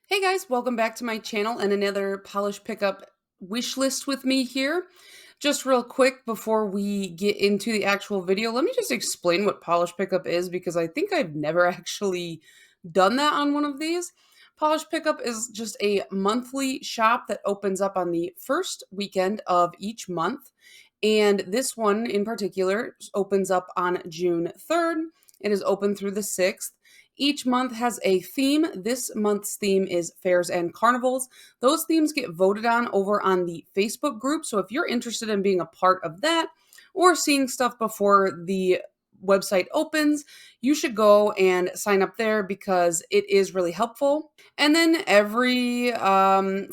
Hey guys, welcome back to my channel and another polish pickup wish list with me here. Just real quick before we get into the actual video, let me just explain what polish pickup is because I think I've never actually done that on one of these. Polish pickup is just a monthly shop that opens up on the first weekend of each month. And this one in particular opens up on June 3rd. It is open through the 6th. Each month has a theme. This month's theme is fairs and carnivals. Those themes get voted on over on the Facebook group. So if you're interested in being a part of that or seeing stuff before the website opens, you should go and sign up there because it is really helpful. And then every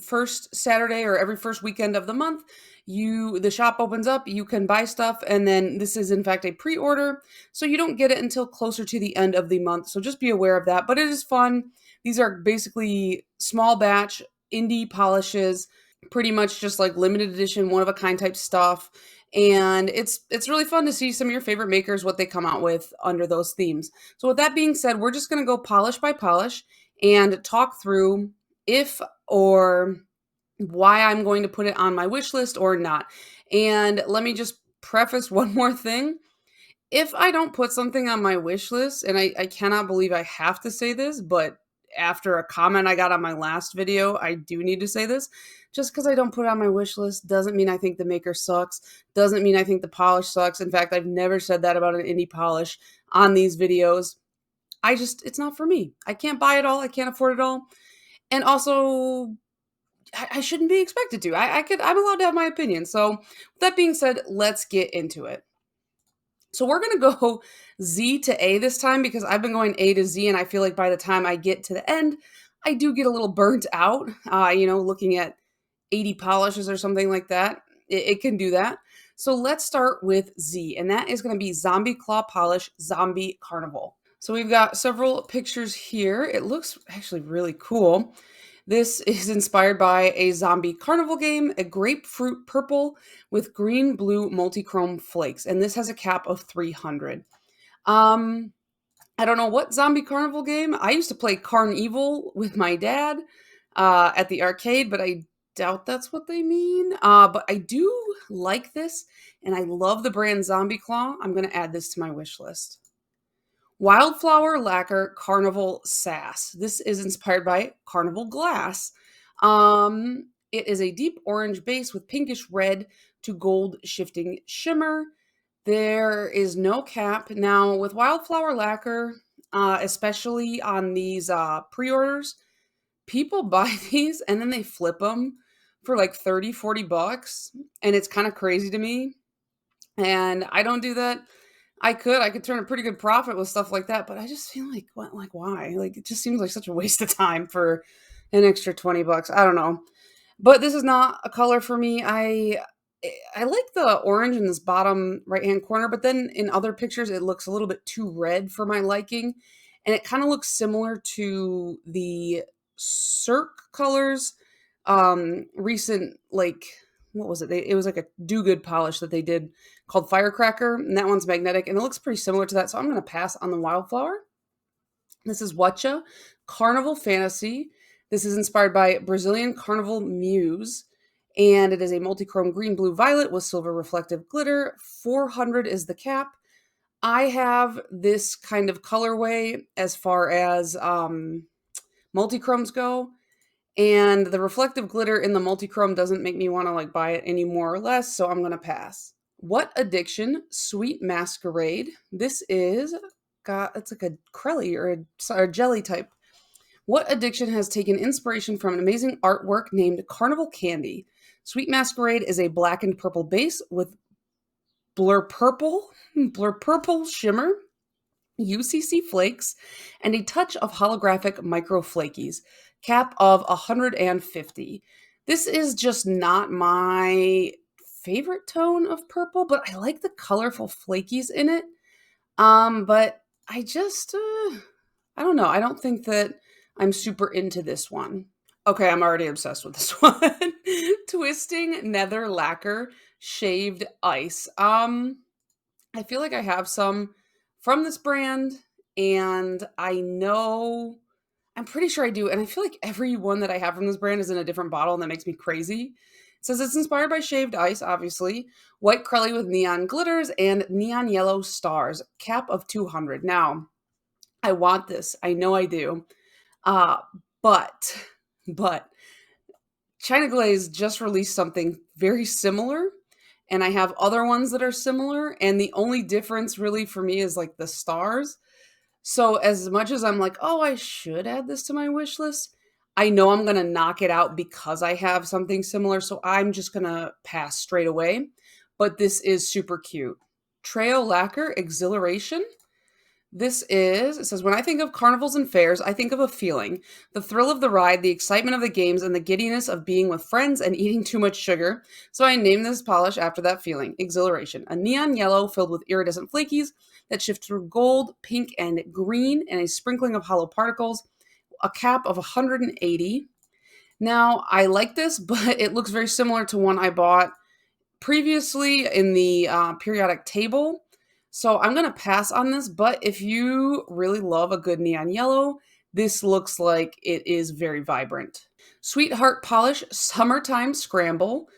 first Saturday or every first weekend of the month, the shop opens up, you can buy stuff, and then this is in fact a pre-order, so you don't get it until closer to the end of the month. So just be aware of that. But it is fun. These are basically small batch indie polishes, pretty much just like limited edition, one of a kind type stuff. And it's really fun to see some of your favorite makers, what they come out with under those themes. So with that being said, we're just gonna go polish by polish and talk through if or why I'm going to put it on my wish list or not. And let me just preface one more thing. If I don't put something on my wish list, and I cannot believe I have to say this, but after a comment I got on my last video, I do need to say this. Just because I don't put it on my wish list doesn't mean I think the maker sucks, doesn't mean I think the polish sucks. In fact, I've never said that about an indie polish on these videos. It's not for me. I can't buy it all. I can't afford it all. And also, I shouldn't be expected to. I'm allowed to have my opinion. So, with that being said, let's get into it. So we're going to go Z to A this time because I've been going A to Z, and I feel like by the time I get to the end, I do get a little burnt out. Looking at 80 polishes or something like that, it can do that. So let's start with Z, and that is going to be Zombie Claw Polish Zombie Carnival. So we've got several pictures here. It looks actually really cool. This is inspired by a zombie carnival game, a grapefruit purple with green blue multichrome flakes, and this has a cap of 300. Um, I don't know what zombie carnival game. I used to play Carnival with my dad at the arcade, but I doubt that's what they mean. But I do like this, and I love the brand Zombie Claw. I'm going to add this to my wish list. Wildflower Lacquer Carnival Sass. This is inspired by Carnival Glass. It is a deep orange base with pinkish red to gold shifting shimmer. There is no cap. Now, with Wildflower Lacquer, especially on these pre-orders, people buy these and then they flip them for like 30, 40 bucks. And it's kind of crazy to me. And I don't do that. I could turn a pretty good profit with stuff like that, but I just feel like what, like why? Like it just seems like such a waste of time for an extra 20 bucks. I don't know. But this is not a color for me. I like the orange in this bottom right-hand corner, but then in other pictures it looks a little bit too red for my liking, and it kind of looks similar to the Cirque colors recent, like, what was it? It was like a do good polish that they did called Firecracker, and that one's magnetic, and it looks pretty similar to that. So I'm going to pass on the Wildflower. This is Watcha Carnival Fantasy. This is inspired by Brazilian Carnival Muse, and it is a multi-chrome green, blue, violet with silver reflective glitter. 400 is the cap. I have this kind of colorway as far as multi-chromes go. And the reflective glitter in the multichrome doesn't make me want to like buy it any more or less, so I'm going to pass. What Addiction Sweet Masquerade. This is it's like a crelly or a jelly type. What Addiction has taken inspiration from an amazing artwork named Carnival Candy. Sweet Masquerade is a black and purple base with blur purple shimmer, UCC flakes, and a touch of holographic micro flakies. Cap of 150. This is just not my favorite tone of purple, but I like the colorful flakies in it. But I just, I don't know. I don't think that I'm super into this one. Okay, I'm already obsessed with this one. Twisting Nether Lacquer Shaved Ice. I feel like I have some from this brand, and I know I'm pretty sure I do, and I feel like every one that I have from this brand is in a different bottle, and that makes me crazy. It says it's inspired by shaved ice, obviously, white crelly with neon glitters, and neon yellow stars, cap of 200. Now, I want this. I know I do. Uh, but, but China Glaze just released something very similar, and I have other ones that are similar, and the only difference really for me is like the stars. So as much as I'm like, "Oh, I should add this to my wish list," I know I'm gonna knock it out because I have something similar, so I'm just gonna pass straight away. But this is super cute. Trail Lacquer Exhilaration. It says, when I think of carnivals and fairs, I think of a feeling: the thrill of the ride, the excitement of the games, and the giddiness of being with friends and eating too much sugar. So I named this polish after that feeling, Exhilaration. A neon yellow filled with iridescent flakies that shift through gold, pink, and green, and a sprinkling of hollow particles, a cap of 180. Now, I like this, but it looks very similar to one I bought previously in the periodic table. So I'm going to pass on this, but if you really love a good neon yellow, this looks like it is very vibrant. Sweetheart Polish Summertime Scramble.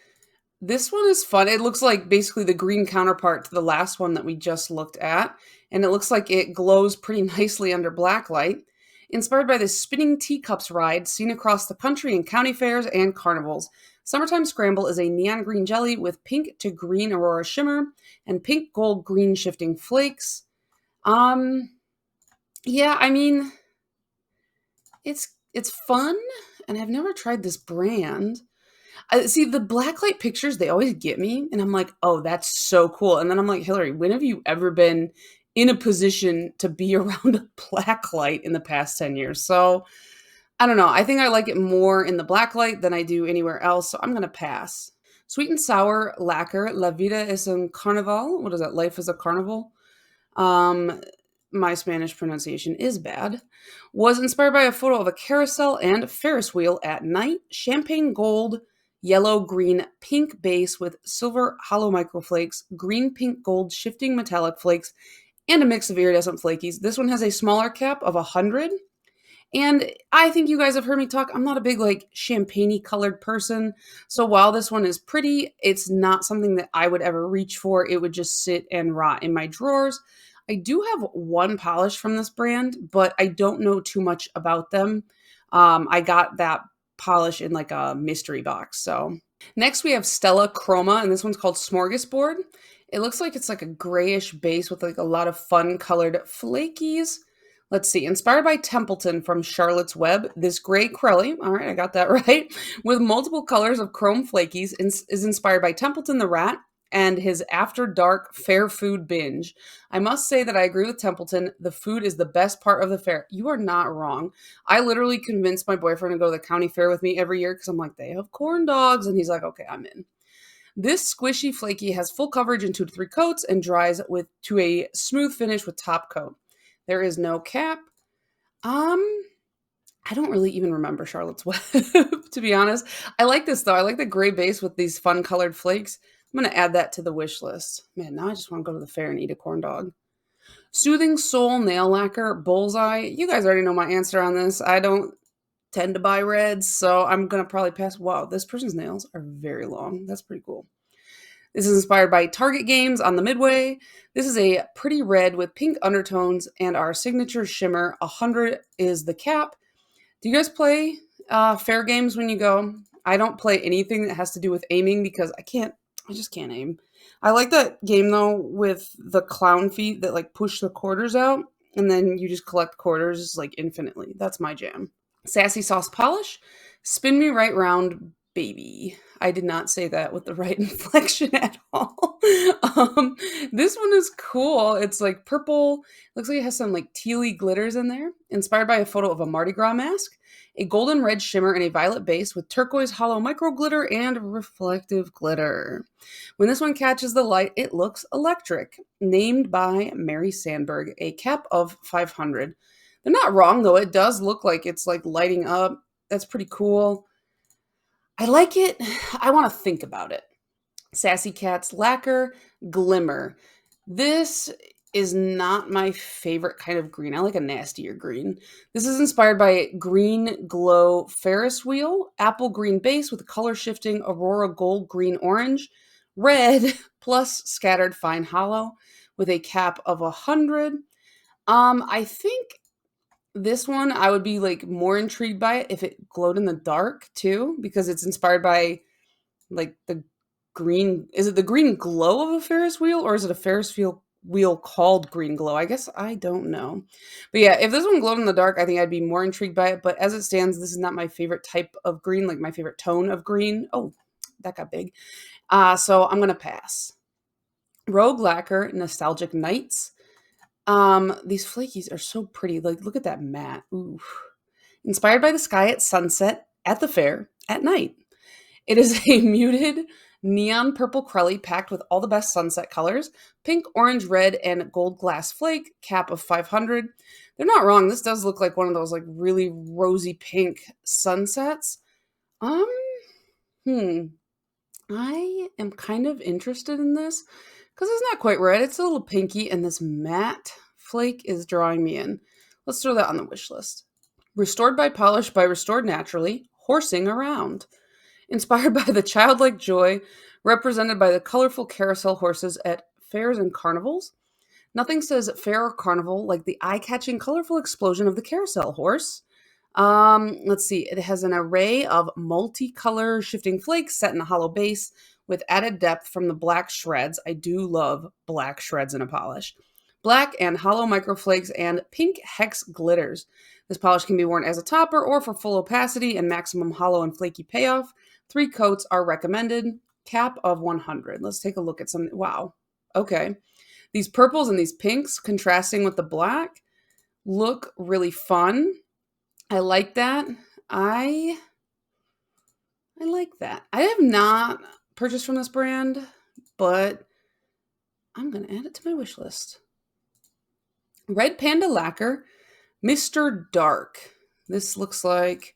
This one is fun. It looks like basically the green counterpart to the last one that we just looked at, and it looks like it glows pretty nicely under black light. Inspired by the spinning teacups ride seen across the country in county fairs and carnivals, Summertime Scramble is a neon green jelly with pink to green aurora shimmer and pink gold green shifting flakes. Um, yeah, I mean, it's fun, and I've never tried this brand. I see the blacklight pictures, they always get me, and I'm like, "Oh, that's so cool." And then I'm like, "Hillary, when have you ever been in a position to be around a blacklight in the past 10 years?" So, I don't know. I think I like it more in the blacklight than I do anywhere else, so I'm gonna pass. Sweet and Sour Lacquer, La Vida es un Carnival. What is that? Life is a Carnival. Um, my Spanish pronunciation is bad. Was inspired by a photo of a carousel and Ferris wheel at night. Champagne gold, yellow, green, pink base with silver hollow microflakes, green, pink, gold shifting metallic flakes, and a mix of iridescent flakies. This one has a smaller cap of 100. And I think you guys have heard me talk. I'm not a big, like, champagne colored person. So while this one is pretty, it's not something that I would ever reach for. It would just sit and rot in my drawers. I do have one polish from this brand, but I don't know too much about them. I got that polish in like a mystery box. So next we have Stella Chroma, and this one's called Smorgasbord. It looks like it's like a grayish base with like a lot of fun colored flakies. Let's see. Inspired by Templeton from Charlotte's Web, this gray Crelly, all right, I got that right, with multiple colors of chrome flakies, is inspired by Templeton the rat and his after dark fair food binge. I must say that I agree with Templeton. The food is the best part of the fair. You are not wrong. I literally convinced my boyfriend to go to the county fair with me every year because I'm like, they have corn dogs. And he's like, okay, I'm in. This squishy flaky has full coverage in 2 to 3 coats and dries to a smooth finish with top coat. There is no cap. I don't really even remember Charlotte's Web, to be honest. I like this, though. I like the gray base with these fun colored flakes. I'm going to add that to the wish list. Man, now I just want to go to the fair and eat a corn dog. Soothing Soul Nail Lacquer Bullseye. You guys already know my answer on this. I don't tend to buy reds, so I'm going to probably pass. Wow, this person's nails are very long. That's pretty cool. This is inspired by Target Games on the Midway. This is a pretty red with pink undertones and our signature shimmer. 100 is the cap. Do you guys play fair games when you go? I don't play anything that has to do with aiming because I just can't aim. I like that game though with the clown feet that like push the quarters out and then you just collect quarters like infinitely. That's my jam. Sassy Sauce Polish, Spin Me Right Round Baby. I did not say that with the right inflection at all. This one is cool. It's like purple. Looks like it has some like tealy glitters in there. Inspired by a photo of a Mardi Gras mask. A golden red shimmer and a violet base with turquoise hollow micro glitter and reflective glitter. When this one catches the light, it looks electric. Named by Mary Sandberg. A cap of 500. They're not wrong though. It does look like it's like lighting up. That's pretty cool. I like it. I want to think about it. Sassy Cats Lacquer Glimmer. This is not my favorite kind of green. I like a nastier green. This is inspired by Green Glow Ferris wheel, apple green base with color shifting Aurora gold, green, orange, red, plus scattered fine hollow with a cap of 100. I think this one I would be like more intrigued by it if it glowed in the dark too, because it's inspired by like the green. Is it the green glow of a Ferris wheel, or is it a Ferris wheel called Green Glow? I guess I don't know. But yeah, if this one glowed in the dark, I think I'd be more intrigued by it. But as it stands, this is not my favorite type of green, like my favorite tone of green. Oh, that got big. So I'm gonna pass. Rogue Lacquer Nostalgic Nights. These flakies are so pretty. Like, look at that matte. Ooh. Inspired by the sky at sunset, at the fair, at night. It is a muted neon purple crelly packed with all the best sunset colors, pink, orange, red, and gold glass flake, cap of 500. They're not wrong. This does look like one of those like really rosy pink sunsets. I am kind of interested in this because it's not quite red. It's a little pinky, and this matte flake is drawing me in. Let's throw that on the wish list. Restored by Polish by Restored Naturally, Horsing Around. Inspired by the childlike joy represented by the colorful carousel horses at fairs and carnivals. Nothing says fair or carnival like the eye-catching colorful explosion of the carousel horse. Let's see. It has an array of multicolor shifting flakes set in a hollow base with added depth from the black shreds. I do love black shreds in a polish. Black and hollow microflakes and pink hex glitters. This polish can be worn as a topper or for full opacity and maximum hollow and flaky payoff. 3 coats are recommended. Cap of 100. Let's take a look at some. Wow. Okay. These purples and these pinks contrasting with the black look really fun. I like that. I like that. I have not purchased from this brand, but I'm going to add it to my wish list. Red Panda Lacquer, Mr. Dark. This looks like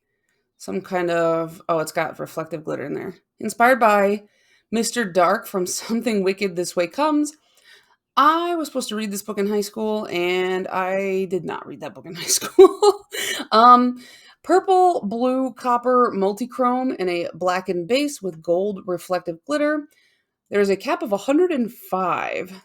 some kind of, oh, it's got reflective glitter in there. Inspired by Mr. Dark from Something Wicked This Way Comes. I was supposed to read this book in high school, and I did not read that book in high school. Purple, blue, copper, multichrome, and a blackened base with gold reflective glitter. There's a cap of 105.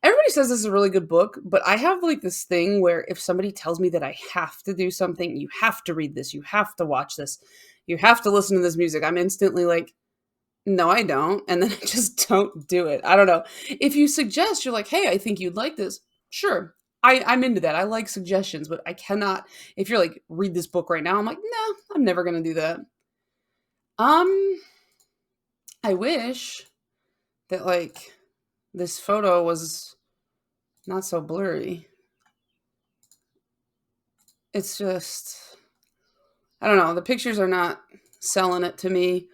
Everybody says this is a really good book, but I have like this thing where if somebody tells me that I have to do something, you have to read this, you have to watch this, you have to listen to this music, I'm instantly like, no, I don't. And then I just don't do it. I don't know. If you suggest, you're like, hey, I think you'd like this. Sure. I'm into that. I like suggestions, but I cannot, if you're like, read this book right now, I'm like, no, I'm never going to do that. I wish that like this photo was not so blurry. It's just, I don't know. The pictures are not selling it to me.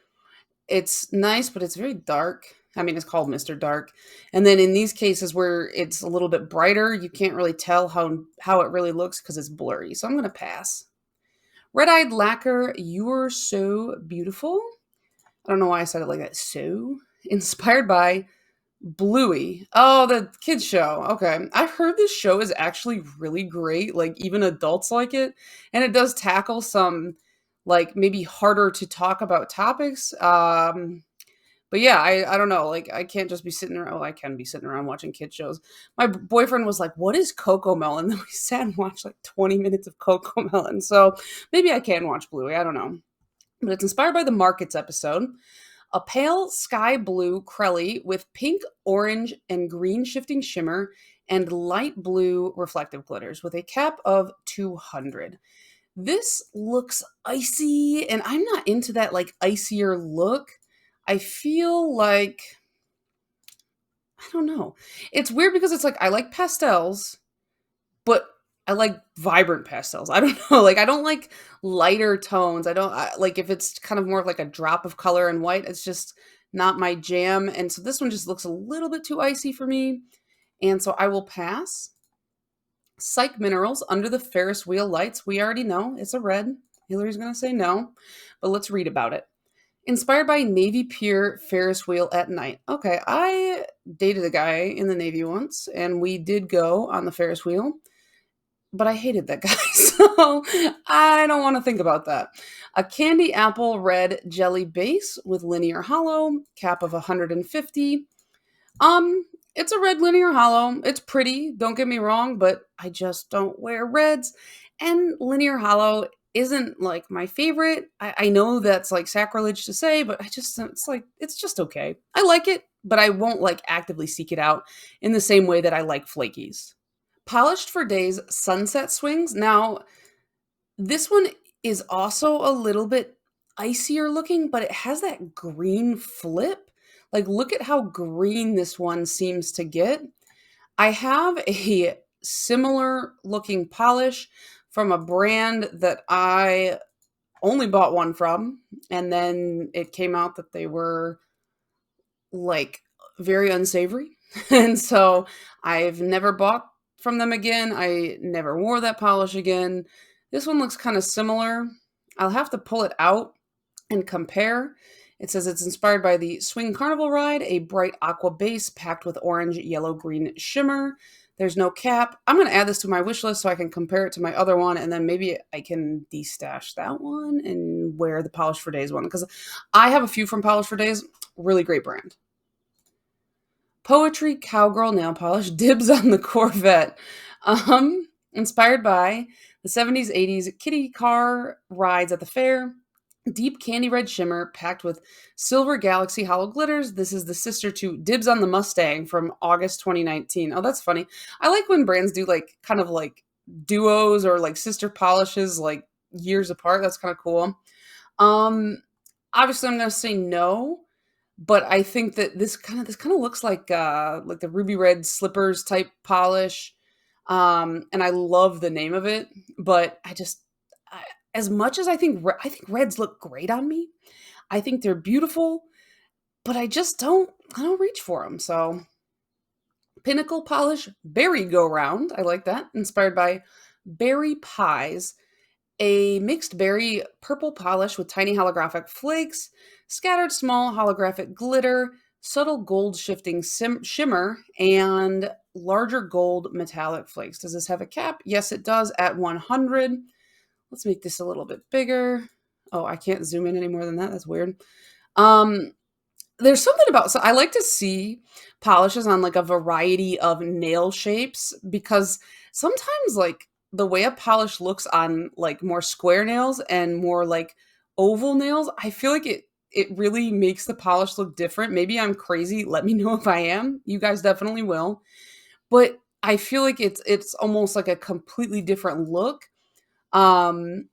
It's nice, but it's very dark. I mean, it's called Mr. Dark. And then in these cases where it's a little bit brighter, you can't really tell how it really looks because it's blurry. So I'm going to pass. Red-Eyed Lacquer, You're So Beautiful. I don't know why I said it like that. So inspired by Bluey. Oh, the kids show. Okay. I've heard this show is actually really great. Like even adults like it. And it does tackle some like maybe harder to talk about topics. But yeah, I don't know. Like I can't just be sitting around. Oh, I can be sitting around watching kid shows. My boyfriend was like, "What is Coco Melon?" And then we sat and watched like 20 minutes of Coco Melon. So maybe I can watch Bluey. I don't know. But it's inspired by the Markets episode. A pale sky blue crelly with pink, orange, and green shifting shimmer and light blue reflective glitters with a cap of 200. This looks icy, and I'm not into that like icier look. I feel like, I don't know. It's weird because it's like I like pastels, but I like vibrant pastels. I don't know. Like I don't like lighter tones. Like if it's kind of more of like a drop of color and white, it's just not my jam. And so this one just looks a little bit too icy for me. And so I will pass. Psych Minerals Under the Ferris Wheel Lights. We already know it's a red. Hillary's going to say no, but let's read about it. Inspired by Navy Pier Ferris wheel at night. Okay, I dated a guy in the Navy once, and we did go on the Ferris wheel, but I hated that guy, so I don't want to think about that. A candy apple red jelly base with linear hollow, cap of 150. Um, it's a red linear hollow. It's pretty, don't get me wrong, but I just don't wear reds. And linear hollow isn't like my favorite. I know that's like sacrilege to say, but it's like, it's just okay. I like it, but I won't like actively seek it out in the same way that I like flakies. Polished for Days Sunset Swings. Now, this one is also a little bit icier looking, but it has that green flip. Like, look at how green this one seems to get. I have a similar looking polish from a brand that I only bought one from, and then it came out that they were like very unsavory. And so I've never bought from them again. I never wore that polish again. This one looks kind of similar. I'll have to pull it out and compare. It says it's inspired by the Swing Carnival ride, a bright aqua base packed with orange, yellow, green shimmer. There's no cap. I'm going to add this to my wish list so I can compare it to my other one, and then maybe I can destash that one and wear the Polish for Days one, because I have a few from Polish for Days. Really great brand. Poetry Cowgirl Nail Polish, dibs on the Corvette. Inspired by the 70s, 80s kitty car rides at the fair. Deep candy red shimmer packed with silver galaxy hollow glitters. This is the sister to Dibs on the Mustang from August 2019. Oh, that's funny. I like when brands do like kind of like duos or like sister polishes like years apart. That's kind of cool. Obviously I'm going to say no, but I think that this kind of looks like the ruby red slippers type polish. And I love the name of it, but as much as I think reds look great on me. I think they're beautiful, but I don't reach for them. So Pinnacle Polish Berry Go Round. I like that. Inspired by Berry Pies, a mixed berry purple polish with tiny holographic flakes, scattered small holographic glitter, subtle gold shifting shimmer, and larger gold metallic flakes. Does this have a cap? Yes, it does at 100. Let's make this a little bit bigger. Oh, I can't zoom in any more than that. That's weird. Um, there's something about, so I like to see polishes on like a variety of nail shapes, because sometimes like the way a polish looks on like more square nails and more like oval nails, I feel like it really makes the polish look different. Maybe I'm crazy. Let me know if I am. You guys definitely will. But I feel like it's almost like a completely different look. Um,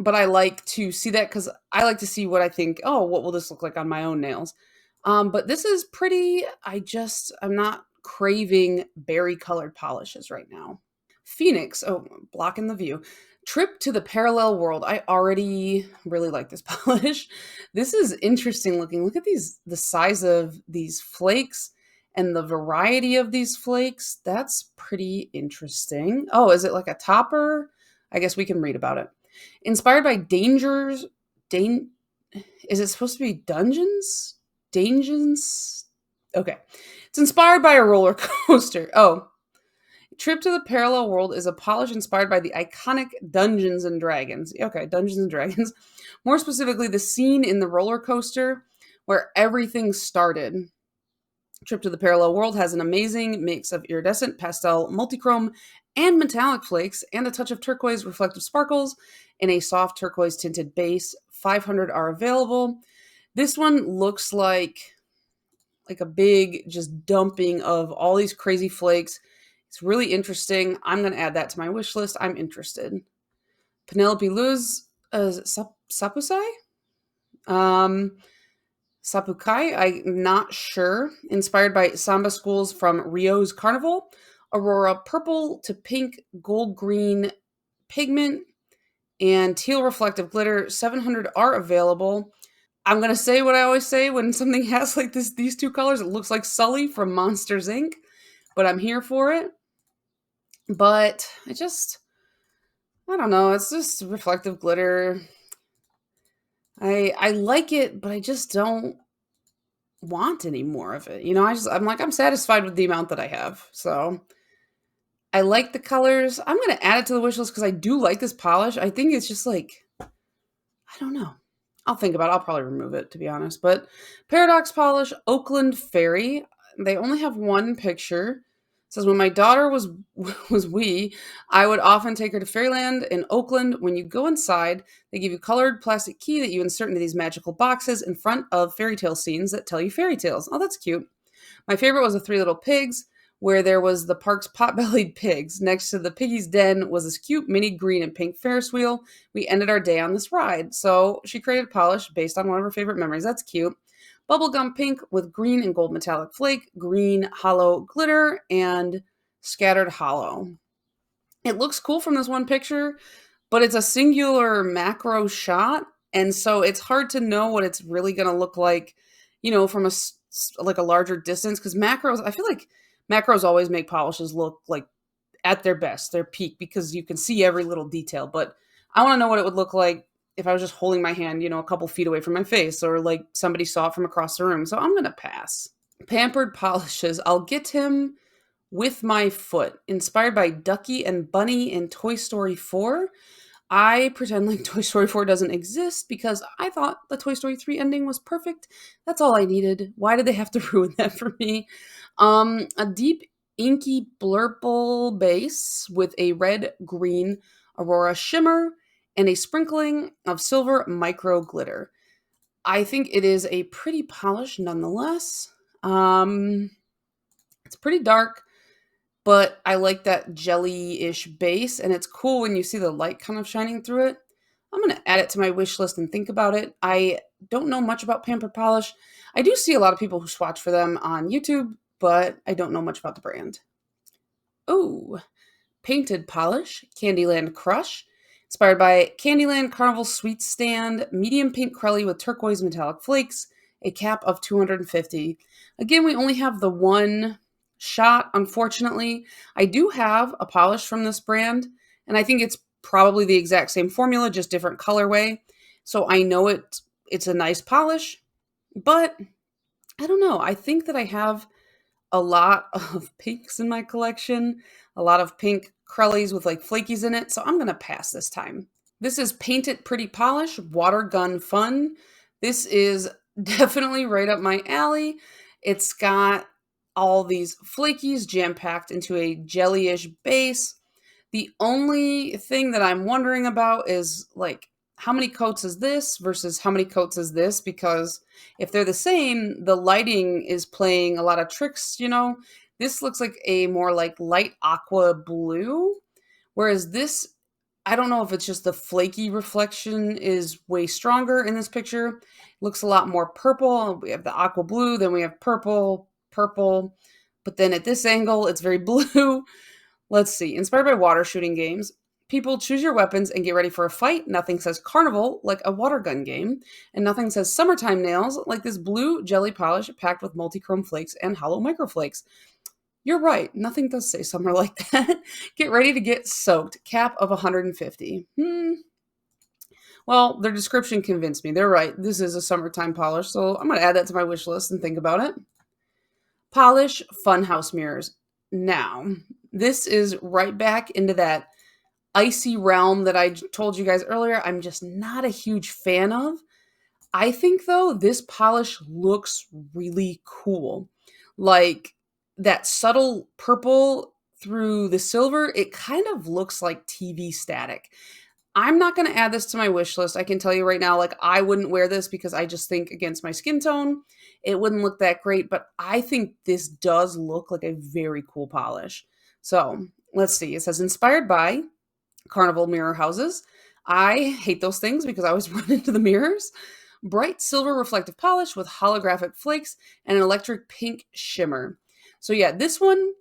but I like to see that because I like to see what I think, oh, what will this look like on my own nails? But this is pretty, I'm not craving berry colored polishes right now. Phoenix, oh, blocking the view. Trip to the Parallel World. I already really like this polish. This is interesting looking. Look at the size of these flakes and the variety of these flakes. That's pretty interesting. Oh, is it like a topper? I guess we can read about it. Inspired by Dangers, is it supposed to be Dungeons? Dungeons? Okay. It's inspired by a roller coaster. Oh, Trip to the Parallel World is a polish inspired by the iconic Dungeons and Dragons. Okay, Dungeons and Dragons. More specifically, the scene in the roller coaster where everything started. Trip to the Parallel World has an amazing mix of iridescent, pastel, multichrome, and metallic flakes, and a touch of turquoise reflective sparkles in a soft turquoise tinted base. 500 are available. This one looks like a big just dumping of all these crazy flakes. It's really interesting. I'm going to add that to my wish list. I'm interested. Penelope Luz, Sapusai? Sapukai, I'm not sure. Inspired by samba schools from Rio's Carnival. Aurora purple to pink, gold green pigment, and teal reflective glitter. 700 are available. I'm going to say what I always say when something has like these two colors. It looks like Sully from Monsters Inc., but I'm here for it. But I don't know. It's just reflective glitter. I like it, but I just don't want any more of it. You know, I'm like, I'm satisfied with the amount that I have. So I like the colors. I'm gonna add it to the wish list because I do like this polish. I think it's just like, I don't know. I'll think about it. I'll probably remove it, to be honest. But Paradox Polish, Oakland Fairy. They only have one picture. It says, when my daughter was was wee, I would often take her to Fairyland in Oakland. When you go inside, they give you colored plastic key that you insert into these magical boxes in front of fairy tale scenes that tell you fairy tales. Oh, that's cute. My favorite was the Three Little Pigs, where there was the park's pot-bellied pigs. Next to the piggy's den was this cute mini green and pink Ferris wheel. We ended our day on this ride. So she created polish based on one of her favorite memories. That's cute. Bubblegum pink with green and gold metallic flake, green hollow glitter, and scattered hollow. It looks cool from this one picture, but it's a singular macro shot, and so it's hard to know what it's really going to look like, you know, from like a larger distance, because macros, I feel like macros always make polishes look like at their best, their peak, because you can see every little detail. But I want to know what it would look like if I was just holding my hand, you know, a couple feet away from my face, or like somebody saw it from across the room. So I'm going to pass. Pampered polishes. I'll get him with my foot, inspired by Ducky and Bunny in Toy Story 4. I pretend like Toy Story 4 doesn't exist because I thought the Toy Story 3 ending was perfect. That's all I needed. Why did they have to ruin that for me? A deep inky blurple base with a red-green Aurora shimmer and a sprinkling of silver micro glitter. I think it is a pretty polish nonetheless. It's pretty dark, but I like that jelly-ish base, and it's cool when you see the light kind of shining through it. I'm going to add it to my wish list and think about it. I don't know much about Pampered Polish. I do see a lot of people who swatch for them on YouTube, but I don't know much about the brand. Oh, Painted Polish, Candyland Crush. Inspired by Candyland Carnival Sweet Stand, medium pink crelly with turquoise metallic flakes, a cap of 250. Again, we only have the one shot, unfortunately. I do have a polish from this brand, and I think it's probably the exact same formula, just different colorway. So I know it's a nice polish, but I don't know. I think that I have a lot of pinks in my collection, a lot of pink crellies with like flakies in it, so I'm going to pass this time. This is Paint It Pretty Polish, Water Gun Fun. This is definitely right up my alley. It's got all these flakies jam-packed into a jelly-ish base. The only thing that I'm wondering about is like, how many coats is this versus how many coats is this? Because if they're the same, the lighting is playing a lot of tricks, you know? This looks like a more like light aqua blue, whereas this, I don't know if it's just the flaky reflection is way stronger in this picture. It looks a lot more purple. We have the aqua blue, then we have purple, purple, but then at this angle, it's very blue. Let's see. Inspired by water shooting games. People, choose your weapons and get ready for a fight. Nothing says carnival like a water gun game, and nothing says summertime nails like this blue jelly polish packed with multi-chrome flakes and hollow microflakes. You're right. Nothing does say summer like that. Get ready to get soaked. Cap of 150. Well, their description convinced me. They're right. This is a summertime polish, so I'm going to add that to my wish list and think about it. Polish funhouse mirrors. Now, this is right back into that icy realm that I told you guys earlier. I'm just not a huge fan of. I think, though, this polish looks really cool. Like, that subtle purple through the silver, it kind of looks like TV static. I'm not going to add this to my wish list. I can tell you right now, like, I wouldn't wear this because I just think against my skin tone, it wouldn't look that great. But I think this does look like a very cool polish. So let's see. It says inspired by Carnival mirror houses. I hate those things because I always run into the mirrors. Bright silver reflective polish with holographic flakes and an electric pink shimmer. So yeah, this one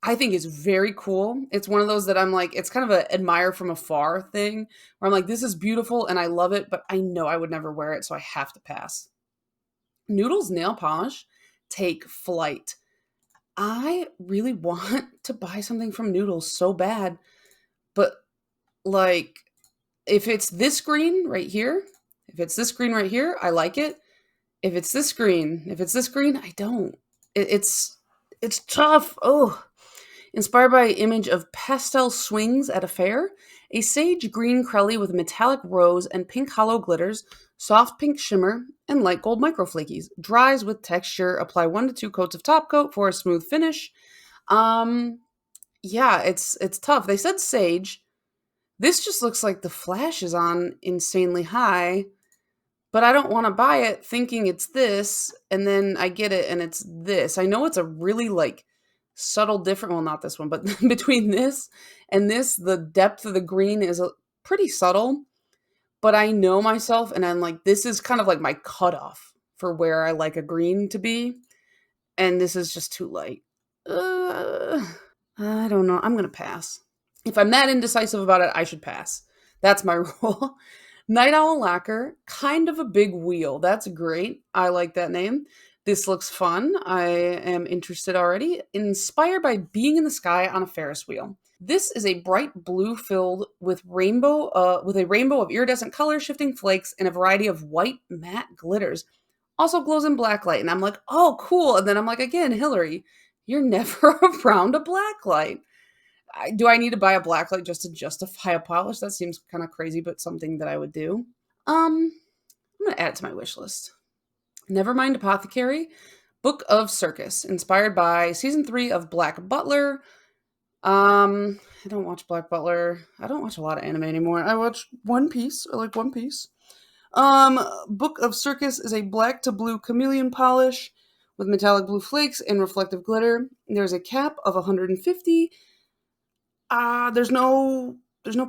I think is very cool. It's one of those that I'm like, it's kind of a admire from afar thing where I'm like, this is beautiful and I love it, but I know I would never wear it, so I have to pass. Noodles nail polish, take flight. I really want to buy something from Noodles so bad, but like, if it's this green right here, If it's this green right here, I like it. If it's this green, I don't. It's tough. Oh, inspired by an image of pastel swings at a fair, a sage green crelly with metallic rose and pink hollow glitters, soft pink shimmer, and light gold microflakies. Dries with texture. Apply 1 to 2 coats of top coat for a smooth finish. Yeah, it's tough. They said sage. This just looks like the flash is on insanely high, but I don't want to buy it thinking it's this, and then I get it and it's this. I know it's a really like subtle different, well, not this one, but between this and this, the depth of the green is pretty subtle, but I know myself and I'm like, this is kind of like my cutoff for where I like a green to be, and this is just too light. I don't know. I'm going to pass. If I'm that indecisive about it, I should pass. That's my rule. Night Owl Lacquer, kind of a big wheel. That's great. I like that name. This looks fun. I am interested already. Inspired by being in the sky on a Ferris wheel. This is a bright blue filled with a rainbow of iridescent colors, shifting flakes, and a variety of white matte glitters. Also glows in black light. And I'm like, oh, cool. And then I'm like, again, Hillary, you're never around a black light. Do I need to buy a black light just to justify a polish? That seems kind of crazy, but something that I would do. I'm going to add it to my wish list. Nevermind Apothecary, Book of Circus, inspired by season 3 of Black Butler. I don't watch Black Butler. I don't watch a lot of anime anymore. I watch One Piece. I like One Piece. Book of Circus is a black to blue chameleon polish with metallic blue flakes and reflective glitter. There's a cap of 150. There's no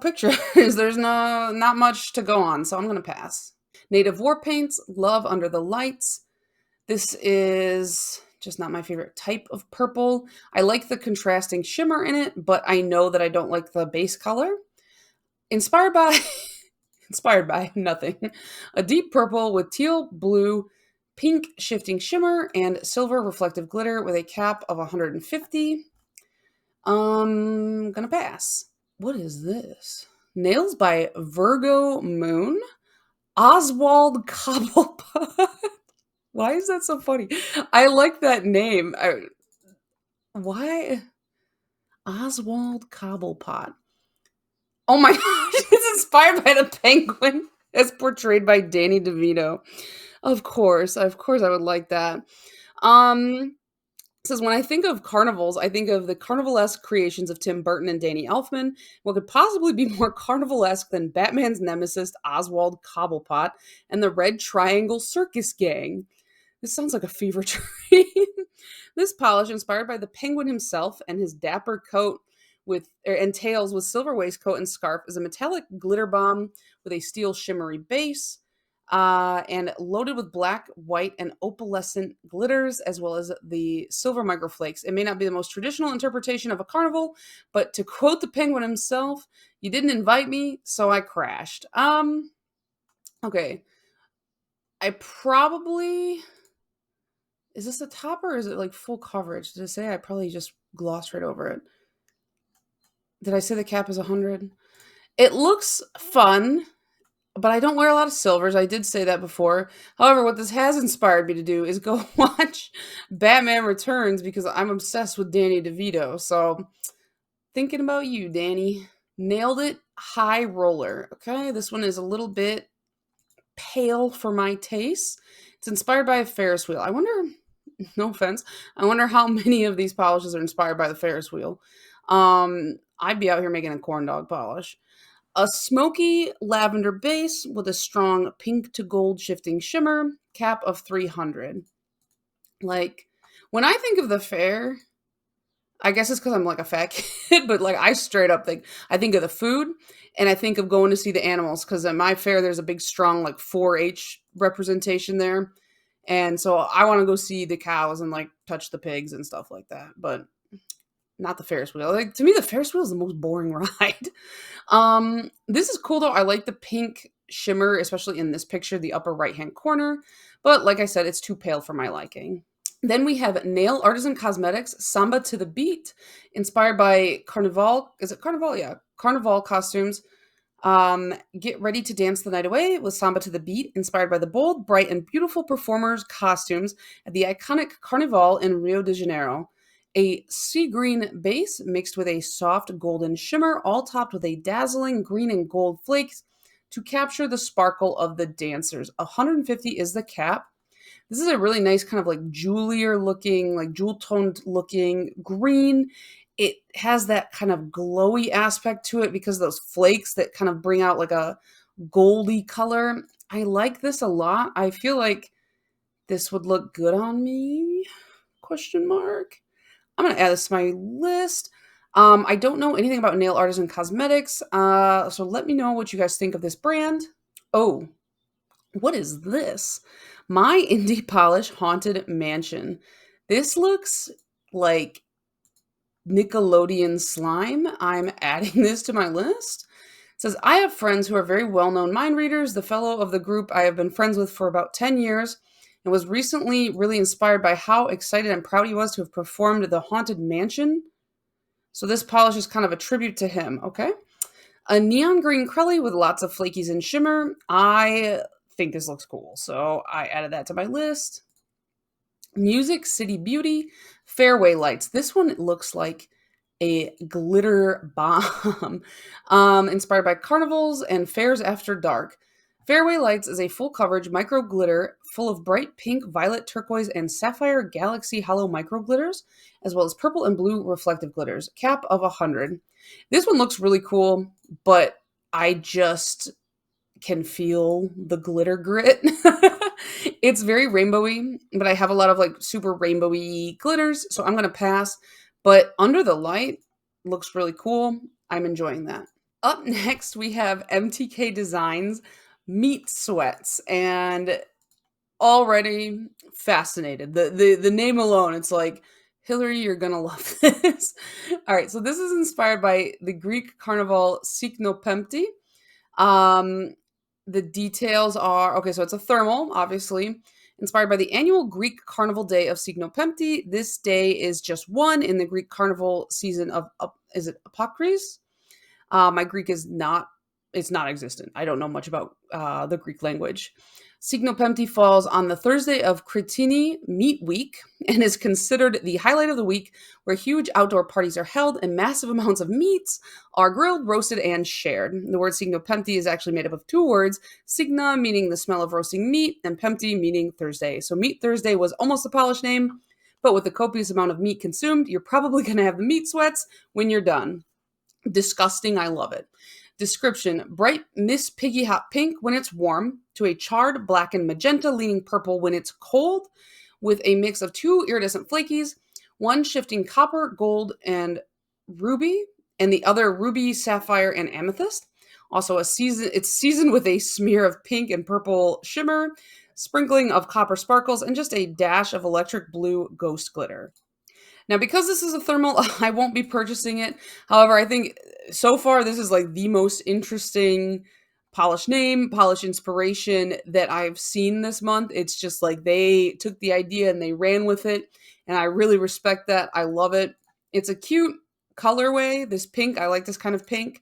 pictures. There's not much to go on, so I'm gonna pass. Native War Paints, Love Under the Lights. This is just not my favorite type of purple. I like the contrasting shimmer in it, but I know that I don't like the base color. Inspired by nothing. A deep purple with teal, blue, pink shifting shimmer, and silver reflective glitter with a cap of 150. Gonna pass. What is this? Nails by Virgo Moon. Oswald Cobblepot. Why is that so funny? I like that name. Why? Oswald Cobblepot. Oh my gosh, it's inspired by the penguin as portrayed by Danny DeVito. Of course I would like that. Says, when I think of carnivals, I think of the carnivalesque creations of Tim Burton and Danny Elfman. What could possibly be more carnivalesque than Batman's nemesis, Oswald Cobblepot, and the Red Triangle Circus Gang? This sounds like a fever dream. This polish, inspired by the penguin himself and his dapper coat and tails with silver waistcoat and scarf, is a metallic glitter bomb with a steel shimmery base. And loaded with black, white, and opalescent glitters, as well as the silver microflakes. It may not be the most traditional interpretation of a carnival, but to quote the penguin himself, "You didn't invite me, so I crashed." Okay. Is this the top or is it like full coverage? Did I say I probably just glossed right over it? Did I say the cap is 100? It looks fun, but I don't wear a lot of silvers. I did say that before. However, what this has inspired me to do is go watch Batman Returns because I'm obsessed with Danny DeVito. So, thinking about you, Danny. Nailed it. High roller. Okay, this one is a little bit pale for my taste. It's inspired by a Ferris wheel. I wonder, no offense, I wonder how many of these polishes are inspired by the Ferris wheel. I'd be out here making a corn dog polish. A smoky lavender base with a strong pink to gold shifting shimmer, cap of 300. Like, when I think of the fair, I guess it's because I'm like a fat kid, but like I straight up I think of the food and I think of going to see the animals because at my fair there's a big strong like 4-H representation there. And so I want to go see the cows and like touch the pigs and stuff like that. But not the Ferris wheel. Like, to me, the Ferris wheel is the most boring ride. This is cool though. I like the pink shimmer, especially in this picture, the upper right-hand corner. But like I said, it's too pale for my liking. Then we have Nail Artisan Cosmetics, Samba to the Beat, inspired by Carnival. Is it Carnival? Yeah. Carnival costumes. Get ready to dance the night away with Samba to the Beat, inspired by the bold, bright, and beautiful performers' costumes at the iconic Carnival in Rio de Janeiro. A sea green base mixed with a soft golden shimmer, all topped with a dazzling green and gold flakes to capture the sparkle of the dancers. 150 is the cap. This is a really nice kind of like jewelier looking, like jewel toned looking green. It has that kind of glowy aspect to it because of those flakes that kind of bring out like a goldy color. I like this a lot. I feel like this would look good on me? Question mark. I'm gonna add this to my list. I don't know anything about nail artisan cosmetics, so let me know what you guys think of this brand. Oh, what is this? My Indie Polish Haunted Mansion. This looks like Nickelodeon slime. I'm adding this to my list. It says, I have friends who are very well-known mind readers. The fellow of the group I have been friends with for about 10 years and was recently really inspired by how excited and proud he was to have performed the Haunted Mansion. So this polish is kind of a tribute to him, okay? A neon green crelly with lots of flakies and shimmer. I think this looks cool, so I added that to my list. Music City Beauty Fairway Lights. This one looks like a glitter bomb, inspired by carnivals and fairs after dark. Fairway Lights is a full coverage micro glitter full of bright pink, violet, turquoise, and sapphire galaxy hollow micro glitters, as well as purple and blue reflective glitters. Cap of 100. This one looks really cool, but I just can feel the glitter grit. It's very rainbowy, but I have a lot of like super rainbowy glitters, so I'm going to pass. But Under the Light looks really cool. I'm enjoying that. Up next, we have MTK Designs Meat Sweats, and already fascinated. The name alone, it's like, Hillary, you're gonna love this. All right, so this is inspired by the Greek carnival Psyknopempti. The details are okay, so it's a thermal, obviously, inspired by the annual Greek carnival day of Psyknopempti. This day is just one in the Greek carnival season of is it apothecary? My Greek is not, it's not existent. I don't know much about the Greek language. Psyknopempti falls on the Thursday of Kritini Meat Week and is considered the highlight of the week, where huge outdoor parties are held and massive amounts of meats are grilled, roasted, and shared. The word Psyknopempti is actually made up of two words, Signa meaning the smell of roasting meat, and Pempti meaning Thursday. So Meat Thursday was almost a Polish name, but with the copious amount of meat consumed, you're probably going to have the meat sweats when you're done. Disgusting, I love it. Description: bright Miss Piggy hot pink when it's warm, to a charred black and magenta leaning purple when it's cold, with a mix of two iridescent flakies, one shifting copper, gold, and ruby, and the other ruby, sapphire, and amethyst. Also, it's seasoned with a smear of pink and purple shimmer, sprinkling of copper sparkles, and just a dash of electric blue ghost glitter. Now, because this is a thermal, I won't be purchasing it. However, I think so far this is like the most interesting polish name, polish inspiration that I've seen this month. It's just like they took the idea and they ran with it, and I really respect that. I love it. It's a cute colorway, this pink. I like this kind of pink.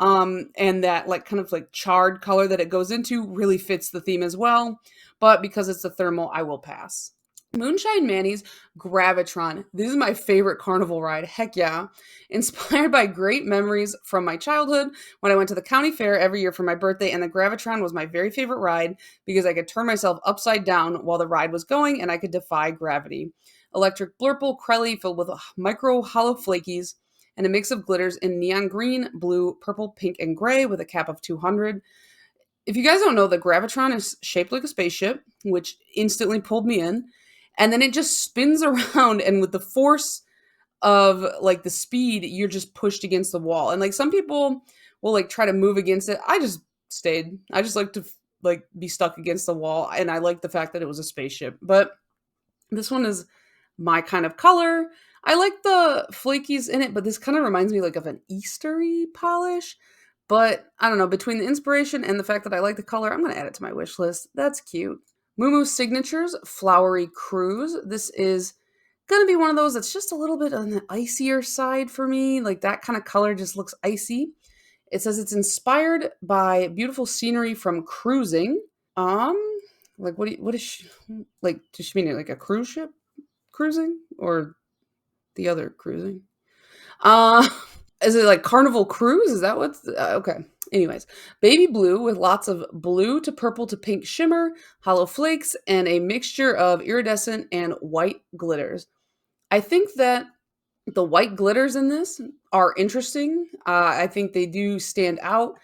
And that like kind of like charred color that it goes into really fits the theme as well. But because it's a thermal, I will pass. Moonshine Manny's Gravitron. This is my favorite carnival ride. Heck yeah. Inspired by great memories from my childhood when I went to the county fair every year for my birthday, and the Gravitron was my very favorite ride because I could turn myself upside down while the ride was going and I could defy gravity. Electric blurple crelly filled with micro hollow flakies and a mix of glitters in neon green, blue, purple, pink, and gray with a cap of 200. If you guys don't know, the Gravitron is shaped like a spaceship, which instantly pulled me in. And then it just spins around, and with the force of like the speed, you're just pushed against the wall. And like some people will like try to move against it. I just stayed. I just like to like be stuck against the wall, and I like the fact that it was a spaceship. But this one is my kind of color. I like the flakies in it, but this kind of reminds me like of an Eastery polish. But I don't know, between the inspiration and the fact that I like the color, I'm going to add it to my wish list. That's cute. Moomoo Signatures Flowery Cruise. This is going to be one of those that's just a little bit on the icier side for me. Like that kind of color just looks icy. It says it's inspired by beautiful scenery from cruising. Um, like what is she like? Does she mean like a cruise ship cruising or the other cruising? Uh, is it like Carnival Cruise? Is that what's okay? Anyways, baby blue with lots of blue to purple to pink shimmer, hollow flakes, and a mixture of iridescent and white glitters. I think that the white glitters in this are interesting. I think they do stand out,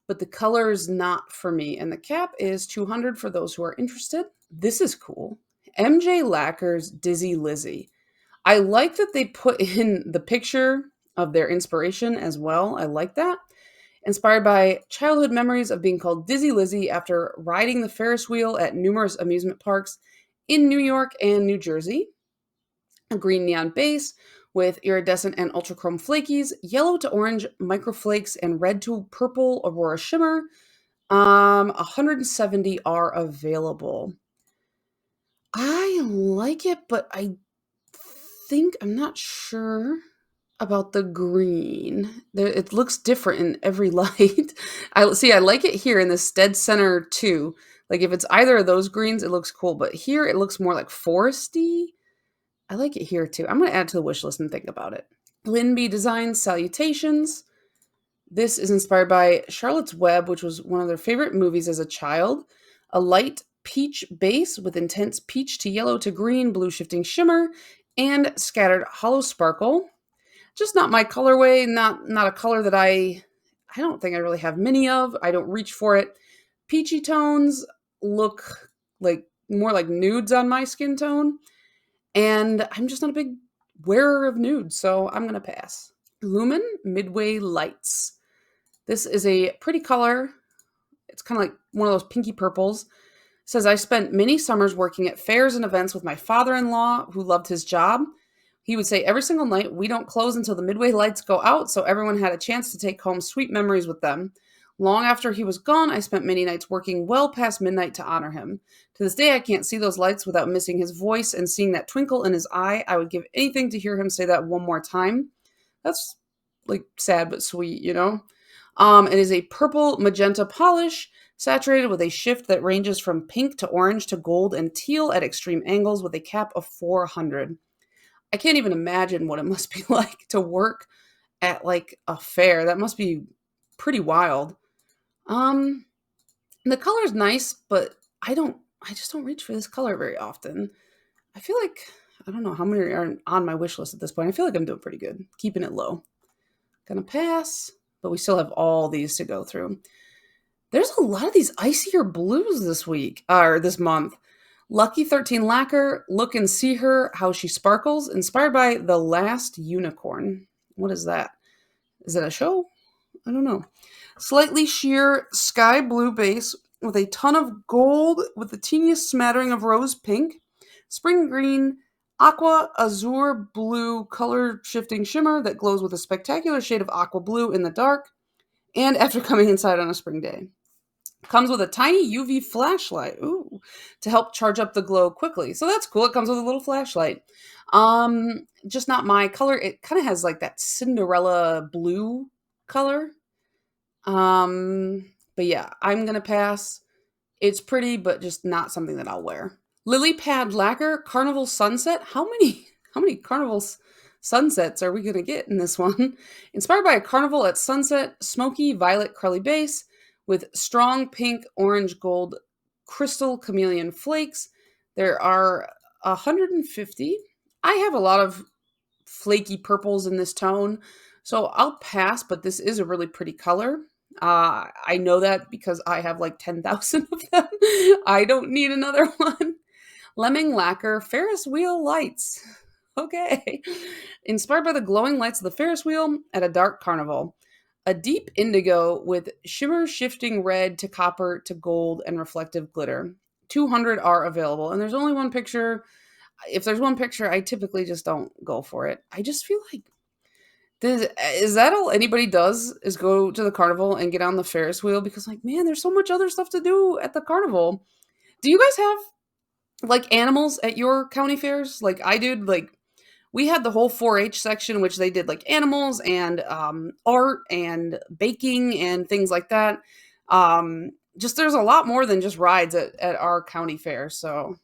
but the color is not for me. And the cap is 200 for those who are interested. This is cool. MJ Lacquer's Dizzy Lizzy. I like that they put in the picture of their inspiration as well. I like that. Inspired by childhood memories of being called Dizzy Lizzy after riding the Ferris wheel at numerous amusement parks in New York and New Jersey. A green neon base with iridescent and ultrachrome flakies, yellow to orange microflakes, and red to purple aurora shimmer. 170 are available. I like it, but I'm not sure about the green. It looks different in every light. I like it here in this dead center too. Like if it's either of those greens, it looks cool, but here it looks more like foresty. I like it here too. I'm going to add to the wish list and think about it. Lindsay Designs Salutations. This is inspired by Charlotte's Web, which was one of their favorite movies as a child. A light peach base with intense peach to yellow to green, blue shifting shimmer, and scattered hollow sparkle. Just not my colorway, not a color that I don't think I really have many of. I don't reach for it. Peachy tones look like more like nudes on my skin tone. And I'm just not a big wearer of nudes, so I'm going to pass. Lumen Midway Lights. This is a pretty color. It's kind of like one of those pinky purples. It says, I spent many summers working at fairs and events with my father-in-law who loved his job. He would say every single night, we don't close until the midway lights go out, so everyone had a chance to take home sweet memories with them. Long after he was gone, I spent many nights working well past midnight to honor him. To this day, I can't see those lights without missing his voice and seeing that twinkle in his eye. I would give anything to hear him say that one more time. That's like sad but sweet, you know? It is a purple magenta polish, saturated with a shift that ranges from pink to orange to gold and teal at extreme angles with a cap of 400. I can't even imagine what it must be like to work at like a fair. That must be pretty wild. The color's nice, but I just don't reach for this color very often. I feel like, I don't know how many are on my wish list at this point. I feel like I'm doing pretty good, keeping it low. Gonna pass, but we still have all these to go through. There's a lot of these icier blues this month. Lucky 13 Lacquer, Look and See Her, How She Sparkles, inspired by The Last Unicorn. What is that? Is it a show? I don't know. Slightly sheer sky blue base with a ton of gold with the teeniest smattering of rose pink, spring green, aqua azure blue color shifting shimmer that glows with a spectacular shade of aqua blue in the dark, and after coming inside on a spring day. Comes with a tiny UV flashlight, to help charge up the glow quickly. So that's cool. It comes with a little flashlight. Just not my color. It kind of has like that Cinderella blue color. But yeah, I'm gonna pass. It's pretty, but just not something that I'll wear. Lily Pad Lacquer Carnival Sunset. How many Carnivals sunsets are we gonna get in this one? Inspired by a carnival at sunset, smoky violet curly base with strong pink, orange, gold crystal chameleon flakes. There are 150. I have a lot of flaky purples in this tone, so I'll pass, but this is a really pretty color. I know that because I have like 10,000 of them. I don't need another one. Lemming Lacquer Ferris Wheel Lights. Okay. Inspired by the glowing lights of the Ferris wheel at a dark carnival. A deep indigo with shimmer shifting red to copper to gold and reflective glitter. 200 are available, and there's only one picture. If there's one picture, I typically just don't go for it. I just feel like is that all anybody does is go to the carnival and get on the Ferris wheel? Because like, man, there's so much other stuff to do at the carnival. Do you guys have like animals at your county fairs? Like I did, like We had the whole 4-H section, which they did like animals and art and baking and things like that. Just there's a lot more than just rides at our county fair. So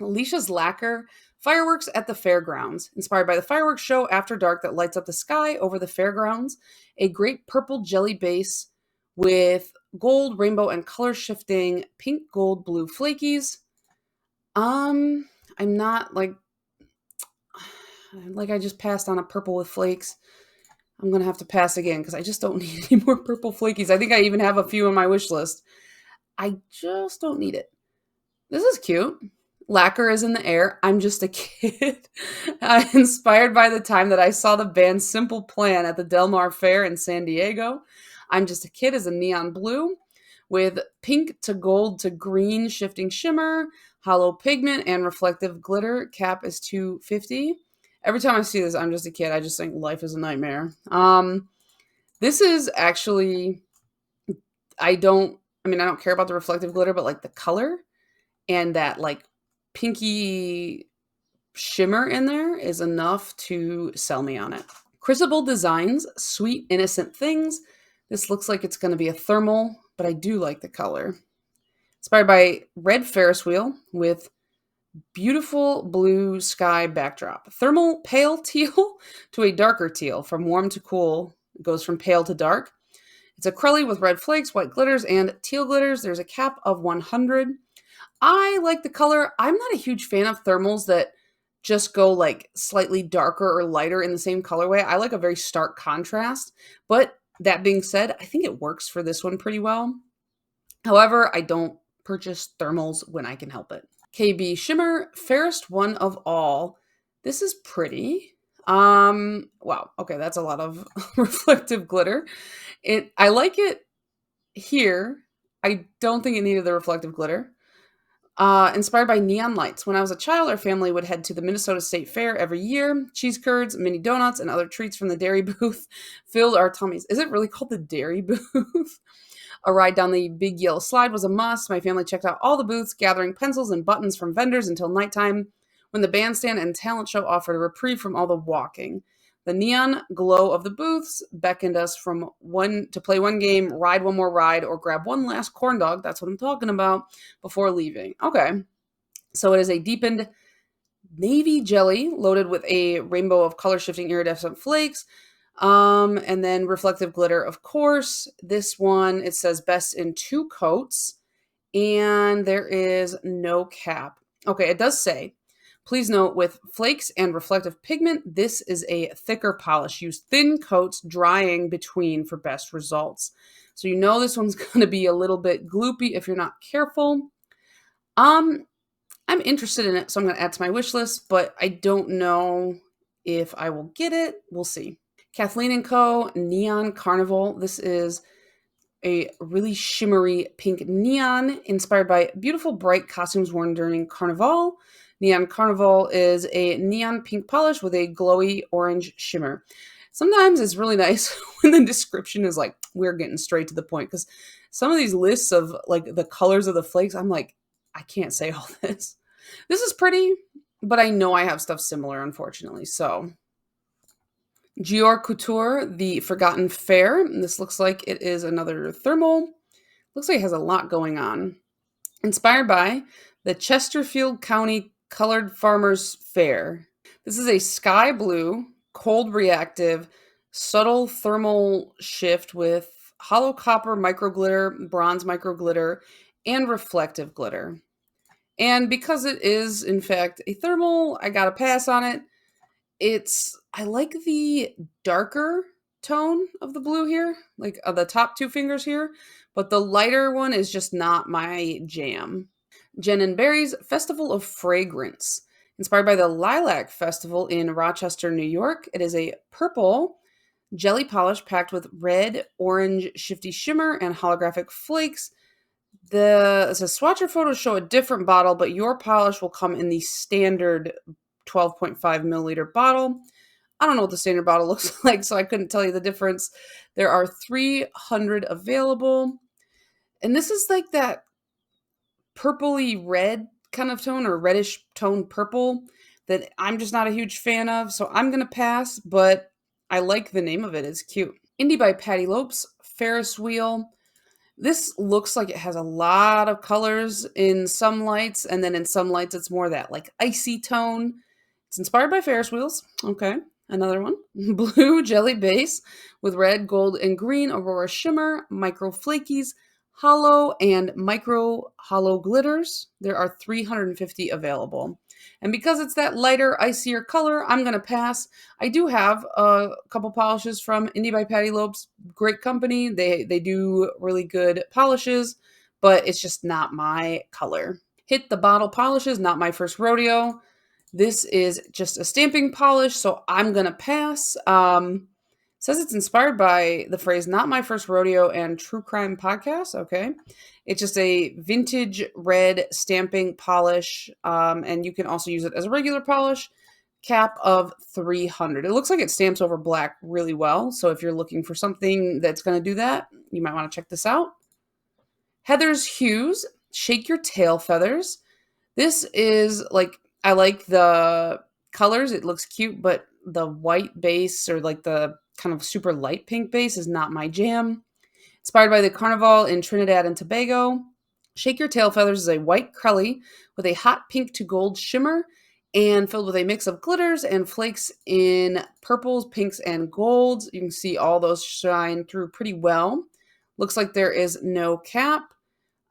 Alicia's Lacquer, fireworks at the fairgrounds, inspired by the fireworks show After Dark that lights up the sky over the fairgrounds. A great purple jelly base with gold, rainbow, and color shifting pink, gold, blue flakies. I'm not like I just passed on a purple with flakes. I'm gonna have to pass again because I just don't need any more purple flakies. I think I even have a few on my wish list. I just don't need it. This is cute. Lacquer is in the air. I'm just a kid. Inspired by the time that I saw the band Simple Plan at the Del Mar Fair in San Diego. I'm just a kid is a neon blue with pink to gold to green shifting shimmer, hollow pigment, and reflective glitter. Cap is $250. Every time I see this, I'm just a kid. I just think life is a nightmare. This is actually, I don't care about the reflective glitter, but like the color and that like pinky shimmer in there is enough to sell me on it. Crucible Designs, Sweet Innocent Things. This looks like it's going to be a thermal, but I do like the color. Inspired by red Ferris wheel with beautiful blue sky backdrop. Thermal pale teal to a darker teal. From warm to cool, it goes from pale to dark. It's acrylic with red flakes, white glitters, and teal glitters. There's a cap of 100. I like the color. I'm not a huge fan of thermals that just go like slightly darker or lighter in the same colorway. I like a very stark contrast. But that being said, I think it works for this one pretty well. However, I don't purchase thermals when I can help it. KB Shimmer, fairest one of all. This is pretty. Wow. Okay, that's a lot of reflective glitter. I like it here. I don't think it needed the reflective glitter. Inspired by neon lights. When I was a child, our family would head to the Minnesota State Fair every year. Cheese curds, mini donuts, and other treats from the dairy booth filled our tummies. Is it really called the dairy booth? A ride down the big yellow slide was a must. My family checked out all the booths, gathering pencils and buttons from vendors until nighttime, when the bandstand and talent show offered a reprieve from all the walking. The neon glow of the booths beckoned us from to play one game, ride one more ride, or grab one last corn dog. That's what I'm talking about before leaving. Okay. So it is a deepened navy jelly loaded with a rainbow of color shifting iridescent flakes. And then reflective glitter, of course. This one, it says best in 2 coats, and there is no cap. Okay, it does say, please note with flakes and reflective pigment, this is a thicker polish. Use thin coats drying between for best results. So you know this one's going to be a little bit gloopy if you're not careful. I'm interested in it, so I'm going to add to my wish list, but I don't know if I will get it. We'll see. Kathleen & Co. Neon Carnival. This is a really shimmery pink neon inspired by beautiful bright costumes worn during Carnival. Neon Carnival is a neon pink polish with a glowy orange shimmer. Sometimes it's really nice when the description is like, we're getting straight to the point, because some of these lists of like the colors of the flakes, I'm like, I can't say all this. This is pretty, but I know I have stuff similar, unfortunately. So Gior Couture, The Forgotten Fair. This looks like it is another thermal. Looks like it has a lot going on. Inspired by the Chesterfield County Colored Farmers Fair. This is a sky blue, cold reactive, subtle thermal shift with hollow copper micro glitter, bronze micro glitter, and reflective glitter. And because it is, in fact, a thermal, I got a pass on it. I like the darker tone of the blue here, like the top 2 fingers here, but the lighter one is just not my jam. Jen and Berry's Festival of Fragrance. Inspired by the Lilac Festival in Rochester, New York. It is a purple jelly polish packed with red, orange, shifty shimmer, and holographic flakes. The swatcher photos show a different bottle, but your polish will come in the standard 12.5 milliliter bottle. I don't know what the standard bottle looks like, so I couldn't tell you the difference. There are 300 available. And this is like that purpley red kind of tone, or reddish tone purple that I'm just not a huge fan of, so I'm gonna pass, but I like the name of it. It's cute. Indie by Patty Lopes, Ferris wheel. This looks like it has a lot of colors in some lights, and then in some lights it's more that like icy tone. It's inspired by Ferris wheels. Okay, another one. Blue jelly base with red, gold, and green aurora shimmer, micro flakies, hollow, and micro hollow glitters. There are 350 available. And because it's that lighter, icier color, I'm going to pass. I do have a couple polishes from Indie by Patty Lopes. Great company. They do really good polishes, but it's just not my color. Hit the Bottle polishes, not My First Rodeo. This is just a stamping polish, so I'm going to pass. Says it's inspired by the phrase "not my first rodeo" and true crime podcast. Okay, it's just a vintage red stamping polish, and you can also use it as a regular polish. Cap of 300. It looks like it stamps over black really well. So if you're looking for something that's going to do that, you might want to check this out. Heather's Hues, Shake Your Tail Feathers. This is like, I like the colors. It looks cute, but the white base or like the kind of super light pink base is not my jam. Inspired by the Carnival in Trinidad and Tobago. Shake Your Tail Feathers is a white crelly with a hot pink to gold shimmer and filled with a mix of glitters and flakes in purples, pinks, and golds. You can see all those shine through pretty well. Looks like there is no cap.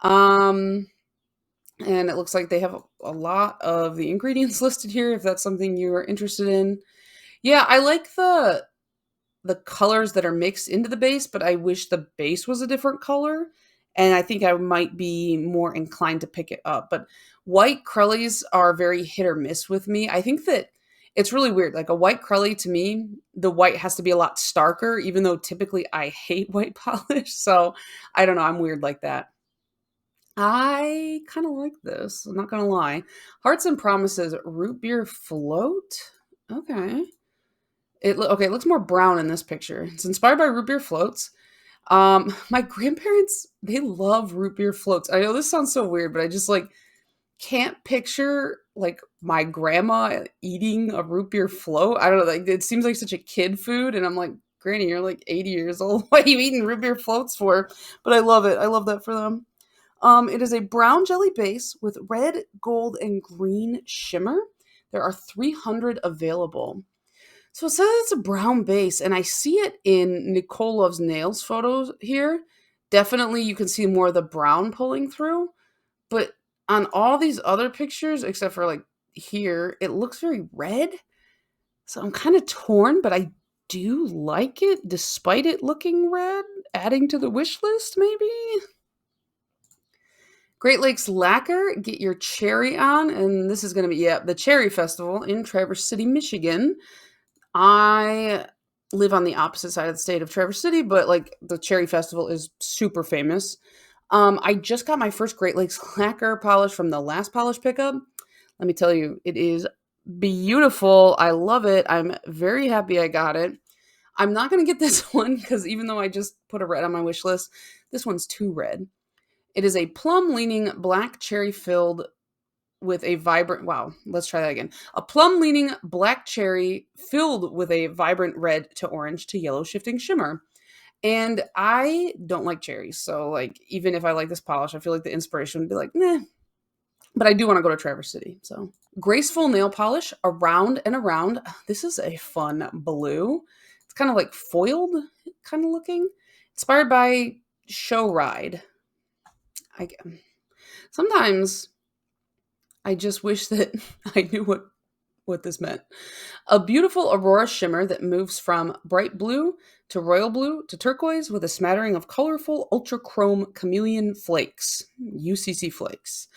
And it looks like they have a lot of the ingredients listed here if that's something you are interested in. Yeah, I like the colors that are mixed into the base, but I wish the base was a different color. And I think I might be more inclined to pick it up. But white crellies are very hit or miss with me. I think that it's really weird. Like a white crelly to me, the white has to be a lot starker, even though typically I hate white polish. So I don't know. I'm weird like that. I kind of like this. I'm not going to lie. Hearts and Promises root beer float. Okay. It looks more brown in this picture. It's inspired by root beer floats. My grandparents, they love root beer floats. I know this sounds so weird, but I just like can't picture like my grandma eating a root beer float. I don't know, like it seems like such a kid food, and I'm like, Granny, you're like 80 years old. What are you eating root beer floats for? But I love it. I love that for them. It is a brown jelly base with red, gold, and green shimmer. There are 300 available. So it says it's a brown base, and I see it in Nicole Loves Nails photos here. Definitely you can see more of the brown pulling through, but on all these other pictures, except for like here, it looks very red. So I'm kind of torn, but I do like it despite it looking red. Adding to the wish list, maybe? Great Lakes Lacquer, get your cherry on. And this is going to be, the Cherry Festival in Traverse City, Michigan. I live on the opposite side of the state of Traverse City, but like the Cherry Festival is super famous. I just got my first Great Lakes Lacquer polish from the last polish pickup. Let me tell you, it is beautiful. I love it. I'm very happy I got it. I'm not going to get this one because even though I just put a red on my wish list, this one's too red. It is a plum-leaning black cherry filled with a vibrant, wow, let's try that again. A plum-leaning black cherry filled with a vibrant red to orange to yellow shifting shimmer. And I don't like cherries, so like even if I like this polish, I feel like the inspiration would be like, nah. But I do want to go to Traverse City, so. Graceful nail polish, around and around. This is a fun blue. It's kind of like foiled kind of looking. Inspired by Show Ride. Sometimes I just wish that I knew what this meant. A beautiful aurora shimmer that moves from bright blue to royal blue to turquoise with a smattering of colorful ultra chrome chameleon flakes, UCC flakes.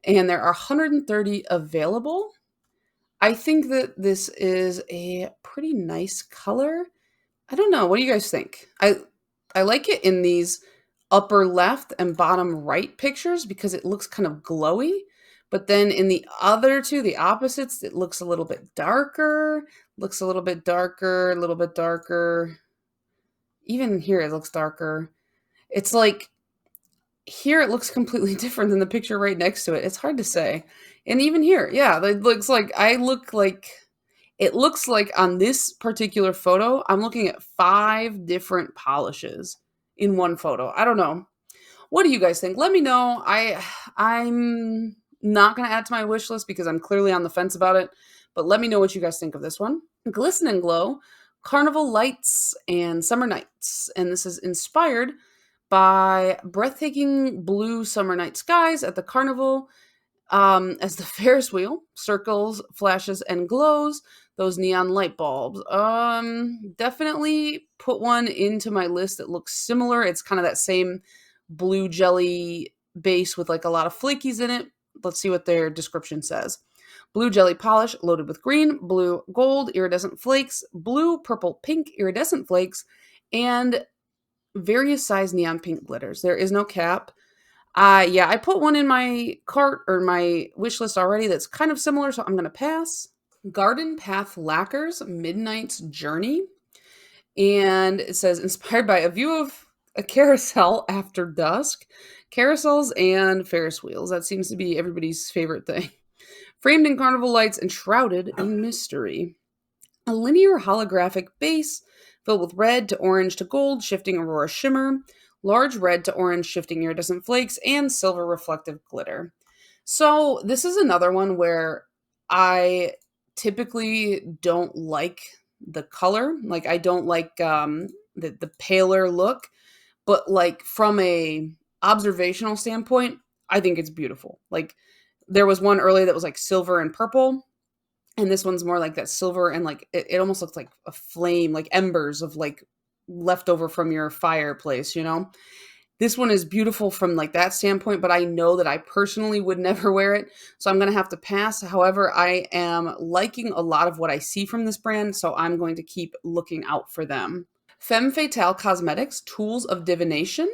And there are 130 available. I think that this is a pretty nice color. I don't know. What do you guys think? I like it in these upper left and bottom right pictures because it looks kind of glowy. But then in the other two, the opposites, it looks a little bit darker, a little bit darker. Even here it looks darker. It's like here it looks completely different than the picture right next to it. It's hard to say. And even here, yeah, it looks like it looks like on this particular photo, I'm looking at 5 different polishes in one photo. I don't know. What do you guys think? Let me know. I'm not going to add to my wish list because I'm clearly on the fence about it, but let me know what you guys think of this one. Glisten and Glow, Carnival Lights and Summer Nights. And this is inspired by breathtaking blue summer night skies at the carnival, as the Ferris wheel circles, flashes, and glows those neon light bulbs. Definitely put one into my list that looks similar. It's kind of that same blue jelly base with like a lot of flakies in it. Let's see what their description says. Blue jelly polish loaded with green, blue, gold, iridescent flakes, blue, purple, pink, iridescent flakes, and various size neon pink glitters. There is no cap. Yeah, I put one in my cart or my wish list already that's kind of similar, so I'm going to pass. Garden Path Lacquer's Midnight's Journey. And it says, inspired by a view of a carousel after dusk, carousels and Ferris wheels. That seems to be everybody's favorite thing. Framed in carnival lights and shrouded in mystery. A linear holographic base filled with red to orange to gold, shifting aurora shimmer, large red to orange, shifting iridescent flakes, and silver reflective glitter. So this is another one where I typically don't like the color. Like I don't like the paler look, but like from a observational standpoint, I think it's beautiful. Like there was one earlier that was like silver and purple, and this one's more like that silver and like it almost looks like a flame, like embers of like leftover from your fireplace, you know? This one is beautiful from like that standpoint, but I know that I personally would never wear it, so I'm going to have to pass. However, I am liking a lot of what I see from this brand, so I'm going to keep looking out for them. Femme Fatale Cosmetics Tools of Divination.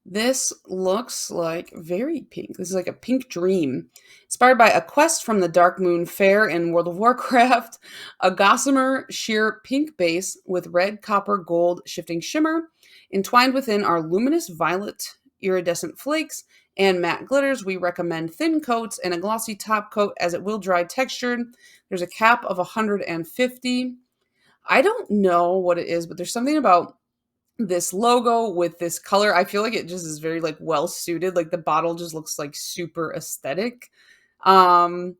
This looks like very pink. This is like a pink dream. Inspired by a quest from the Dark Moon Fair in World of Warcraft, a gossamer sheer pink base with red, copper, gold shifting shimmer. Entwined within are luminous violet iridescent flakes and matte glitters. We recommend thin coats and a glossy top coat as it will dry textured. There's a cap of 150. I don't know what it is, but there's something about this logo with this color. I feel like it just is very like well suited. Like the bottle just looks like super aesthetic. Um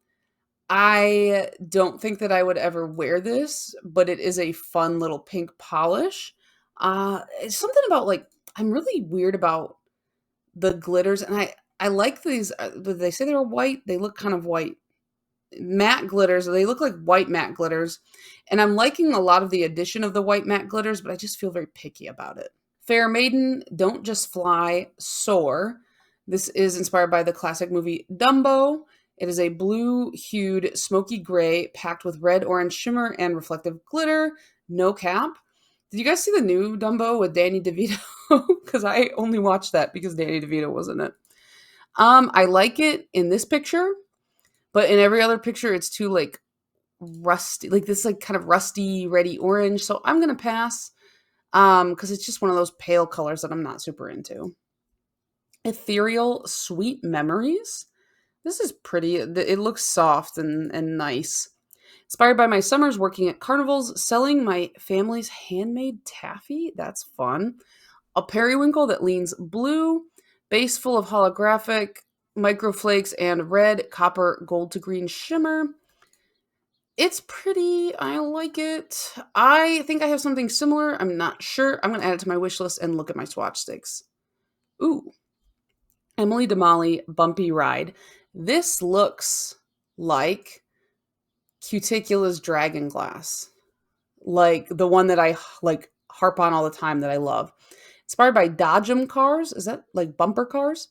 I don't think that I would ever wear this, but it is a fun little pink polish. It's something about like I'm really weird about the glitters, and I like these. They say they're white. They look kind of white, matte glitters. They look like white matte glitters, and I'm liking a lot of the addition of the white matte glitters, but I just feel very picky about it. Fair Maiden, Don't Just Fly, Soar. This is inspired by the classic movie Dumbo. It is a blue-hued smoky gray packed with red, orange shimmer and reflective glitter. No cap. Did you guys see the new Dumbo with Danny DeVito? Because I only watched that because Danny DeVito was in it. I like it in this picture, but in every other picture, it's too like rusty, like this like kind of rusty, reddy orange. So I'm gonna pass because it's just one of those pale colors that I'm not super into. Ethereal Sweet Memories. This is pretty. It looks soft and nice. Inspired by my summers working at carnivals, selling my family's handmade taffy. That's fun. A periwinkle that leans blue, base full of holographic microflakes and red, copper, gold to green shimmer. It's pretty. I like it. I think I have something similar. I'm not sure. I'm going to add it to my wish list and look at my swatch sticks. Ooh. Emily Damali Bumpy Ride. This looks like Cuticula's Dragon Glass. Like the one that I like harp on all the time that I love. Inspired by Dodgem cars. Is that like bumper cars?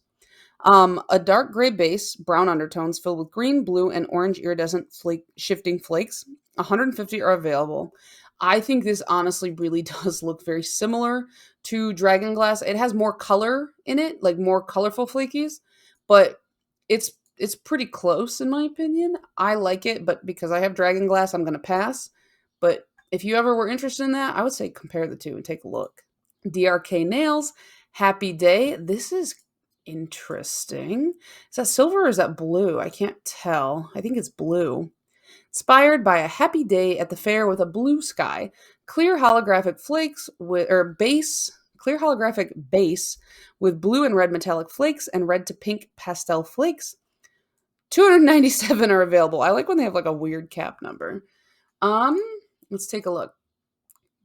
A dark gray base, brown undertones filled with green, blue, and orange iridescent shifting flakes. 150 are available. I think this honestly really does look very similar to Dragon Glass. It has more color in it, like more colorful flakies, but it's pretty close in my opinion. I like it, but because I have Dragon Glass, I'm gonna pass. But if you ever were interested in that, I would say compare the two and take a look. DRK Nails, Happy Day. This is Interesting. Is that silver or is that blue? I can't tell. I think it's blue. Inspired by a happy day at the fair with a blue sky, clear holographic flakes with or base, clear holographic base with blue and red metallic flakes and red to pink pastel flakes. 297 are available. I like when they have like a weird cap number. Um, let's take a look.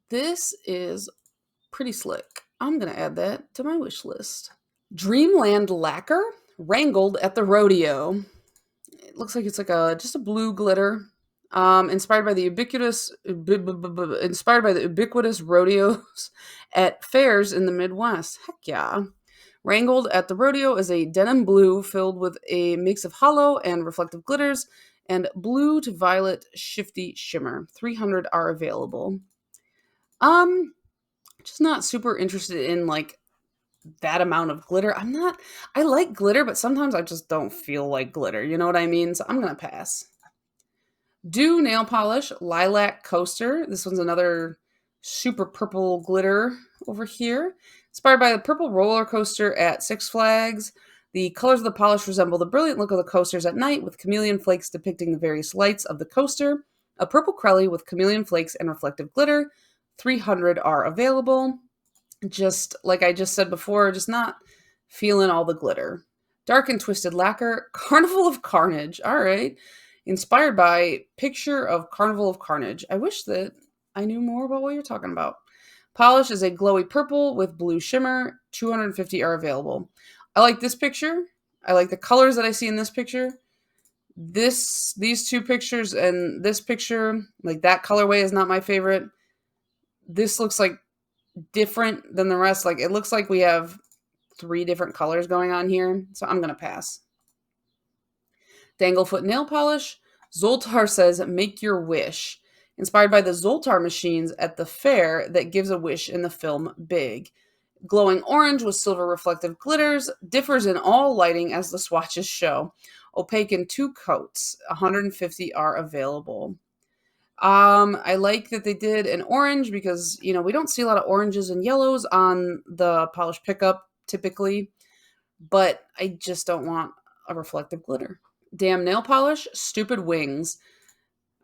This is pretty slick. I'm gonna add that to my wish list. Dreamland Lacquer, wrangled at the rodeo. It looks like it's like just a blue glitter. Inspired by the ubiquitous rodeos at fairs in the Midwest. Heck yeah. Wrangled at the rodeo is a denim blue filled with a mix of hollow and reflective glitters and blue to violet shifty shimmer. 300 are available. Just not super interested in like that amount of glitter. I like glitter, but sometimes I just don't feel like glitter. You know what I mean? So I'm going to pass. Dew Nail Polish Lilac Coaster. This one's another super purple glitter over here. Inspired by the purple roller coaster at Six Flags. The colors of the polish resemble the brilliant look of the coasters at night, with chameleon flakes depicting the various lights of the coaster. A purple crelly with chameleon flakes and reflective glitter. 300 are available. Just like I just said before, just not feeling all the glitter. Dark and Twisted Lacquer, Carnival of Carnage. All right. Inspired by picture of Carnival of Carnage. I wish that I knew more about what you're talking about. Polish is a glowy purple with blue shimmer. 250 are available. I like this picture. I like the colors that I see in this picture. These two pictures and this picture, like that colorway is not my favorite. This looks like different than the rest. Like it looks like we have 3 different colors going on here. So I'm going to pass. Danglefoot Nail Polish. Zoltar says, make your wish. Inspired by the Zoltar machines at the fair that gives a wish in the film Big. Glowing orange with silver reflective glitters. Differs in all lighting as the swatches show. Opaque in 2 coats. 150 are available. I like that they did an orange because, you know, we don't see a lot of oranges and yellows on the polish pickup typically, but I just don't want a reflective glitter. Damn Nail Polish, Stupid Wings.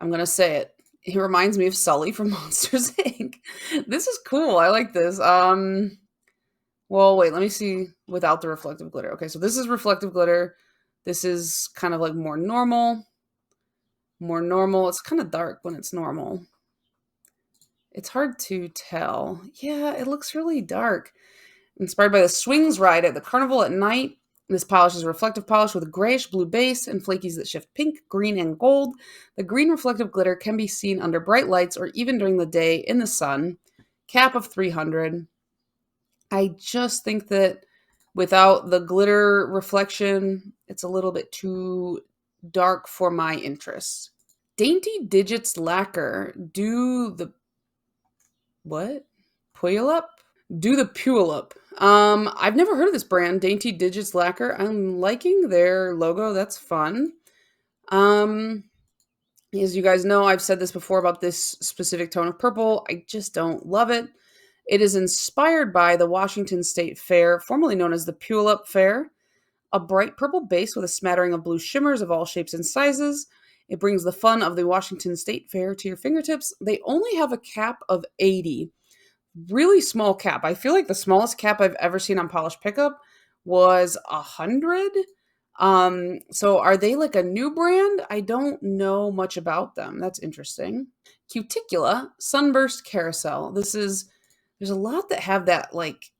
I'm going to say it. He reminds me of Sully from Monsters, Inc. This is cool. I like this. Well, wait, let me see without the reflective glitter. Okay, so this is reflective glitter. This is kind of like more normal. More normal. It's kind of dark when it's normal. It's hard to tell. Yeah, it looks really dark. Inspired by the swings ride at the carnival at night. This polish is reflective polish with a grayish blue base and flakies that shift pink, green, and gold. The green reflective glitter can be seen under bright lights or even during the day in the sun. Cap of 300. I just think that without the glitter reflection, it's a little bit too dark for my interest. Dainty Digits Lacquer. Do the what? Puyallup? Do the Puyallup. I've never heard of this brand, Dainty Digits Lacquer. I'm liking their logo. That's fun. As you guys know, I've said this before about this specific tone of purple. I just don't love it. It is inspired by the Washington State Fair, formerly known as the Puyallup Fair. A bright purple base with a smattering of blue shimmers of all shapes and sizes. It brings the fun of the Washington State Fair to your fingertips. They only have a cap of 80. Really small cap. I feel like the smallest cap I've ever seen on Polish Pickup was 100. So are they like a new brand? I don't know much about them. That's interesting. Cuticula Sunburst Carousel. There's a lot that have that like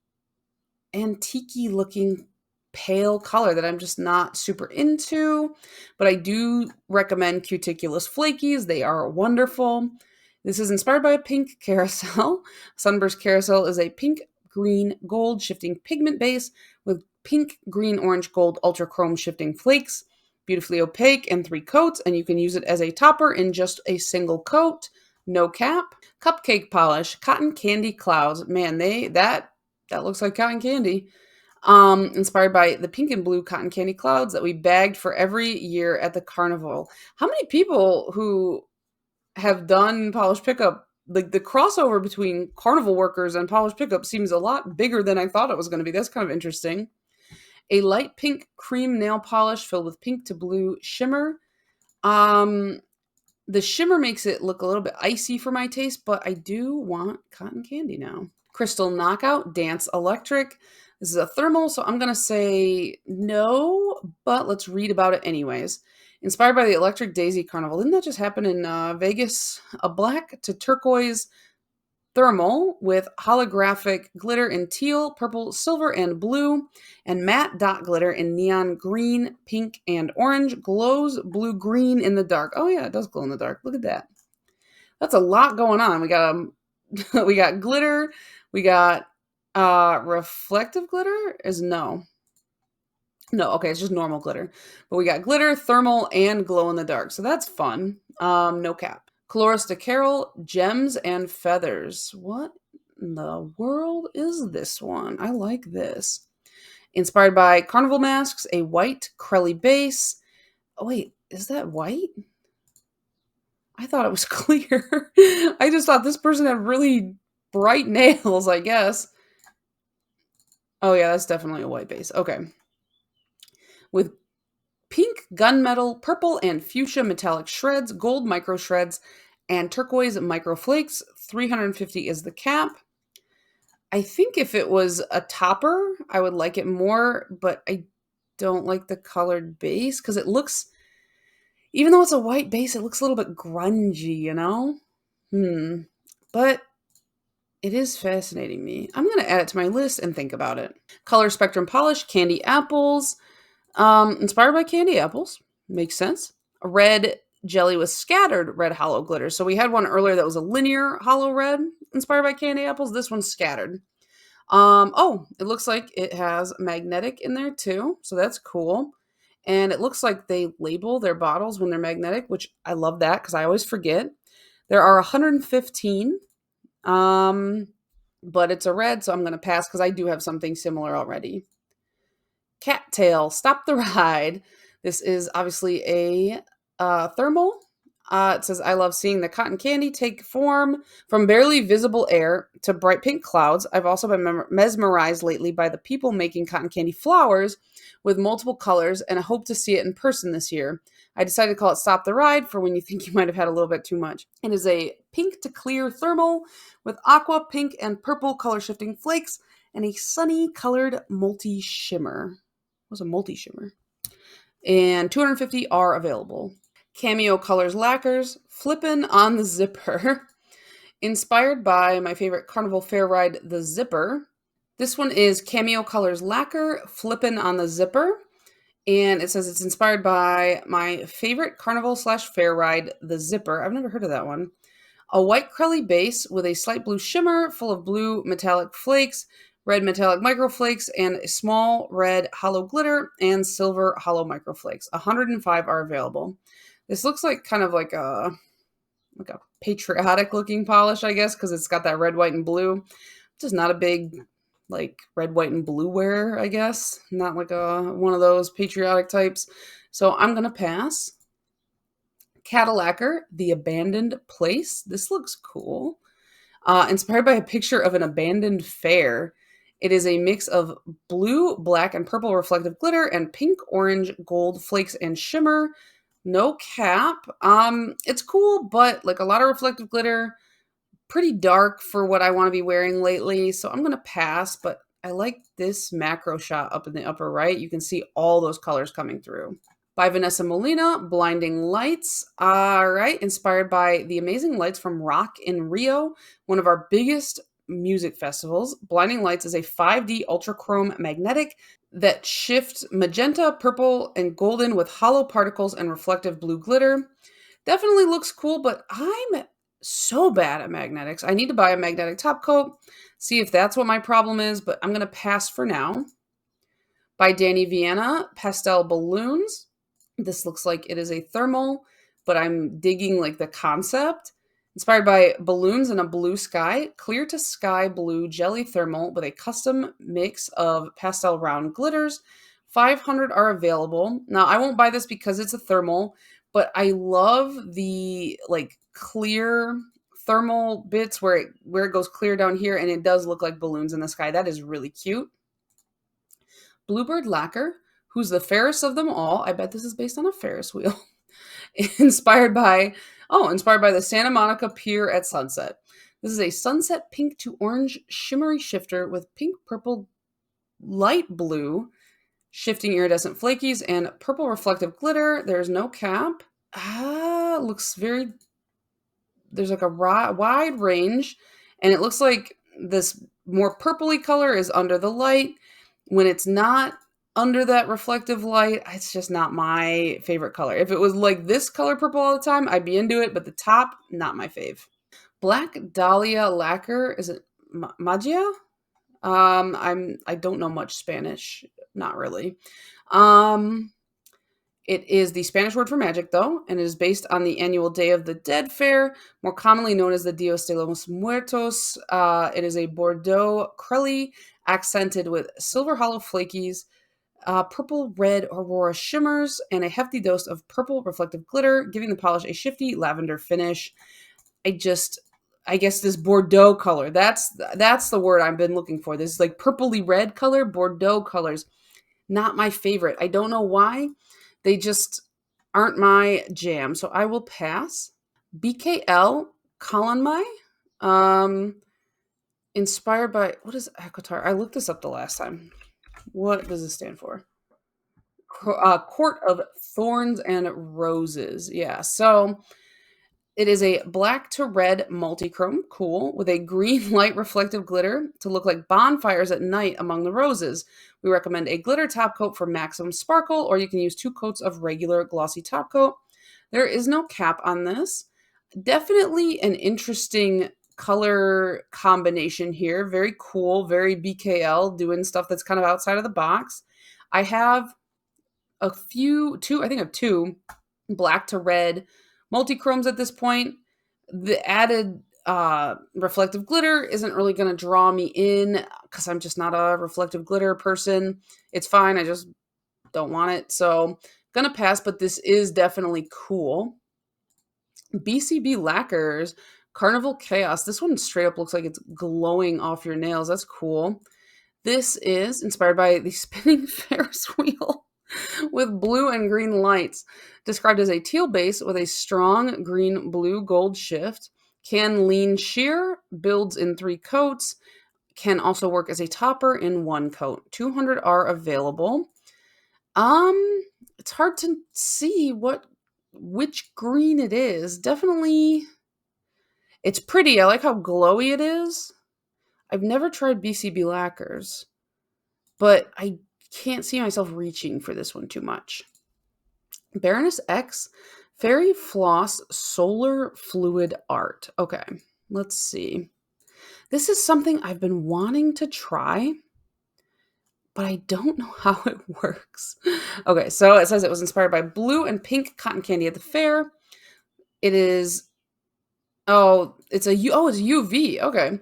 antique-y looking pale color that I'm just not super into, but I do recommend Cuticula's Flakies. They are wonderful. This is inspired by a pink carousel. Sunburst Carousel is a pink, green, gold shifting pigment base with pink, green, orange, gold ultra chrome shifting flakes. Beautifully opaque in 3 coats, and you can use it as a topper in just a single coat. No cap. Cupcake Polish, Cotton Candy Clouds. Man, that looks like cotton candy. Inspired by the pink and blue cotton candy clouds that we bagged for every year at the carnival. How many people who have done Polish Pickup, like the crossover between carnival workers and Polish Pickup seems a lot bigger than I thought it was going to be. That's kind of interesting. A light pink cream nail polish filled with pink to blue shimmer. The shimmer makes it look a little bit icy for my taste, but I do want cotton candy now. Crystal Knockout Dance Electric. This is a thermal, so I'm going to say no, but let's read about it anyways. Inspired by the Electric Daisy Carnival. Didn't that just happen in Vegas? A black to turquoise thermal with holographic glitter in teal, purple, silver, and blue, and matte dot glitter in neon green, pink, and orange. Glows blue-green in the dark. Oh yeah, it does glow in the dark. Look at that. That's a lot going on. We got we got glitter. We got reflective glitter. No, okay, it's just normal glitter. But we got glitter, thermal, and glow in the dark. So that's fun. No cap. Coloris de Carol, Gems and Feathers. What in the world is this one? I like this. Inspired by carnival masks, a white Crelly base. Oh wait, is that white? I thought it was clear. I just thought this person had really bright nails, I guess. Oh yeah, that's definitely a white base. Okay. With pink gunmetal, purple and fuchsia metallic shreds, gold micro shreds, and turquoise micro flakes. 350 is the cap. I think if it was a topper, I would like it more, but I don't like the colored base because it looks, even though it's a white base, it looks a little bit grungy, you know? But it is fascinating me. I'm going to add it to my list and think about it. Color Spectrum Polish, Candy Apples. Inspired by candy apples. Makes sense. A red jelly with scattered red hollow glitter. So we had one earlier that was a linear hollow red inspired by candy apples. This one's scattered. Oh, it looks like it has magnetic in there too. So that's cool. And it looks like they label their bottles when they're magnetic, which I love that because I always forget. There are 115. But it's a red, so I'm going to pass because I do have something similar already. Cattail, Stop the Ride. This is obviously a thermal. It says, I love seeing the cotton candy take form from barely visible air to bright pink clouds. I've also been mesmerized lately by the people making cotton candy flowers with multiple colors, and I hope to see it in person this year. I decided to call it Stop the Ride for when you think you might have had a little bit too much. It is a pink to clear thermal with aqua, pink, and purple color shifting flakes and a sunny colored multi-shimmer. What's a multi-shimmer? And 250 are available. Cameo Colors Lacquers, Flippin' on the Zipper. Inspired by my favorite carnival fair ride, the Zipper. This one is Cameo Colors Lacquer, Flippin' on the Zipper. And it says it's inspired by my favorite carnival / fair ride, the Zipper. I've never heard of that one. A white Crelly base with a slight blue shimmer full of blue metallic flakes, red metallic microflakes, and a small red hollow glitter and silver hollow microflakes. 105 are available. This looks like kind of like a patriotic looking polish, I guess, because it's got that red, white, and blue. Just not a big like red, white, and blue wear, I guess. Not like one of those patriotic types. So I'm going to pass. Lacquer, The Abandoned Place. This looks cool. Inspired by a picture of an abandoned fair. It is a mix of blue, black, and purple reflective glitter and pink, orange, gold flakes and shimmer. No cap. It's cool, but like a lot of reflective glitter, pretty dark for what I want to be wearing lately. So I'm going to pass, but I like this macro shot up in the upper right. You can see all those colors coming through. By Vanessa Molina, Blinding Lights. All right, inspired by the amazing lights from Rock in Rio, one of our biggest music festivals. Blinding Lights is a 5D ultra chrome magnetic that shifts magenta, purple, and golden with hollow particles and reflective blue glitter. Definitely looks cool, but I'm so bad at magnetics. I need to buy a magnetic top coat, see if that's what my problem is, but I'm going to pass for now. By Danny Vienna, Pastel Balloons. This looks like it is a thermal, but I'm digging like the concept. Inspired by balloons in a blue sky, clear to sky blue jelly thermal with a custom mix of pastel round glitters. 500 are available. Now, I won't buy this because it's a thermal, but I love the like clear thermal bits where it goes clear down here, and it does look like balloons in the sky. That is really cute. Bluebird Lacquer, who's the fairest of them all. I bet this is based on a Ferris wheel. inspired by the Santa Monica Pier at sunset. This is a sunset pink to orange shimmery shifter with pink, purple, light blue shifting iridescent flakies and purple reflective glitter. There's no cap. Looks very, there's like a wide range, and it looks like this more purpley color is under the light. When it's not under that reflective light, it's just not my favorite color. If it was like this color purple all the time, I'd be into it, but the top, not my fave. Black Dahlia Lacquer, is it Magia? I don't know much Spanish, not really. It is the Spanish word for magic, though, and it is based on the annual Day of the Dead fair, more commonly known as the Dios de los Muertos. It is a Bordeaux Crelly accented with silver hollow flakies, purple red aurora shimmers, and a hefty dose of purple reflective glitter, giving the polish a shifty lavender finish. I guess this Bordeaux color, that's the word I've been looking for. This like purpley red color, Bordeaux colors, not my favorite. I don't know why. They just aren't my jam, so I will pass. BKL Colonmai, inspired by, what is Aquatar? I looked this up the last time. What does this stand for? Court of Thorns and Roses. Yeah, so it is a black to red multichrome, cool, with a green light reflective glitter to look like bonfires at night among the roses. We recommend a glitter top coat for maximum sparkle, or you can use 2 coats of regular glossy top coat. There is no cap on this. Definitely an interesting color combination here. Very cool, very BKL, doing stuff that's kind of outside of the box. I have I think I have 2 black to red multi-chromes at this point. The added reflective glitter isn't really going to draw me in because I'm just not a reflective glitter person. It's fine. I just don't want it. So going to pass, but this is definitely cool. BCB Lacquers, Carnival Chaos. This one straight up looks like it's glowing off your nails. That's cool. This is inspired by the spinning Ferris wheel with blue and green lights, described as a teal base with a strong green, blue, gold shift. Can lean sheer, builds in 3 coats, can also work as a topper in 1 coat. 200 are available. It's hard to see which green it is. Definitely, it's pretty. I like how glowy it is. I've never tried BCB lacquers, but I can't see myself reaching for this one too much. Baroness X Fairy Floss Solar Fluid Art. Okay, let's see. This is something I've been wanting to try, but I don't know how it works. Okay, so it says it was inspired by blue and pink cotton candy at the fair. It is, it's UV. Okay.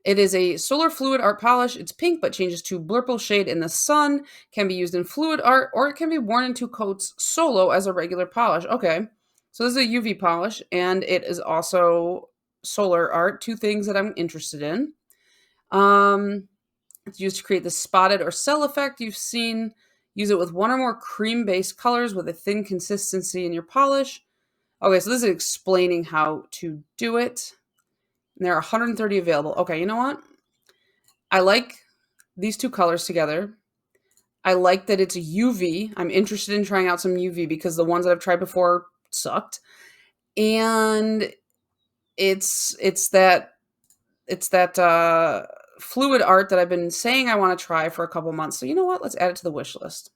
It is a solar fluid art polish. It's pink, but changes to blurple shade in the sun. Can be used in fluid art, or it can be worn in 2 coats solo as a regular polish. Okay. So this is a UV polish, and it is also solar art. 2 things that I'm interested in. It's used to create the spotted or cell effect you've seen. Use it with 1 or more cream-based colors with a thin consistency in your polish. Okay, so this is explaining how to do it. And there are 130 available. Okay, you know what? I like these 2 colors together. I like that it's UV. I'm interested in trying out some UV because the ones that I've tried before sucked. And it's that fluid art that I've been saying I want to try for a couple months. So you know what? Let's add it to the wish list.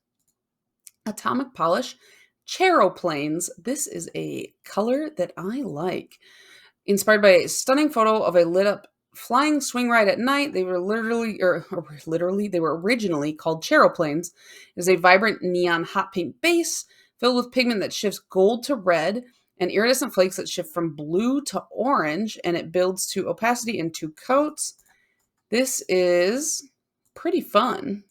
Atomic Polish Charoplanes. This is a color that I like. Inspired by a stunning photo of a lit up flying swing ride at night. They were they were originally called Charoplanes. It is a vibrant neon hot pink base filled with pigment that shifts gold to red and iridescent flakes that shift from blue to orange, and it builds to opacity in 2 coats. This is pretty fun.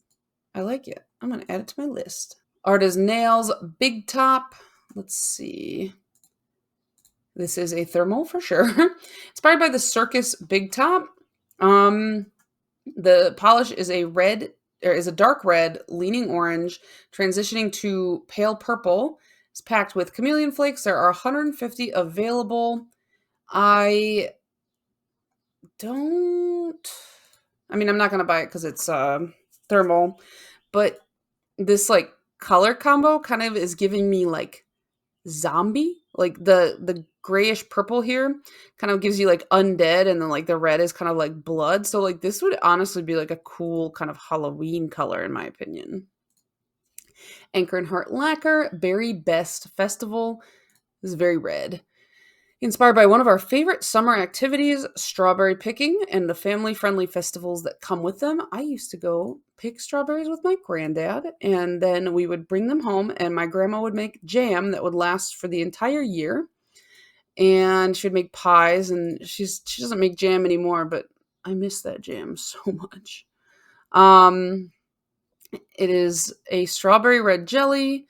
I like it. I'm going to add it to my list. Art as Nails Big Top. Let's see. This is a thermal for sure. Inspired by the Circus Big Top. The polish is a red there is a dark red, leaning orange, transitioning to pale purple. It's packed with chameleon flakes. There are 150 available. I don't. I mean, I'm not gonna buy it because it's thermal, but this like color combo kind of is giving me like zombie. Like the grayish purple here kind of gives you like undead, and then like the red is kind of like blood. So like this would honestly be like a cool kind of Halloween color in my opinion. Anchor and Heart Lacquer, Berry Best Festival. This is very red. Inspired by one of our favorite summer activities, strawberry picking, and the family-friendly festivals that come with them. I used to go pick strawberries with my granddad, and then we would bring them home, and my grandma would make jam that would last for the entire year. And she would make pies, and she doesn't make jam anymore, but I miss that jam so much. It is a strawberry red jelly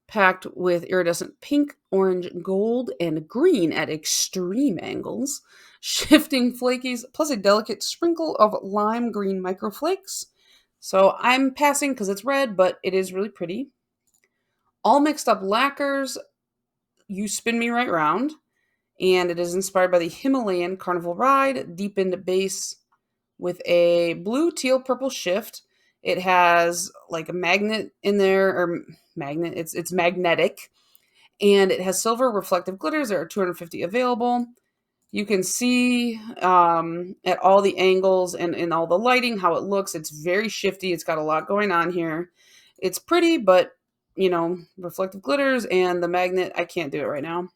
packed with iridescent pink, orange, gold, and green at extreme angles, shifting flakies, plus a delicate sprinkle of lime green microflakes. So I'm passing because it's red, but it is really pretty. All mixed up lacquers, you spin me right round, and it is inspired by the Himalayan Carnival ride, deepened base with a blue, teal, purple shift. It has like a magnet in there, or magnet, it's magnetic, and it has silver reflective glitters. There are 250 available. You can see at all the angles and in all the lighting how it looks. It's very shifty. It's got a lot going on here. It's pretty, but you know, reflective glitters and the magnet, I can't do it right now.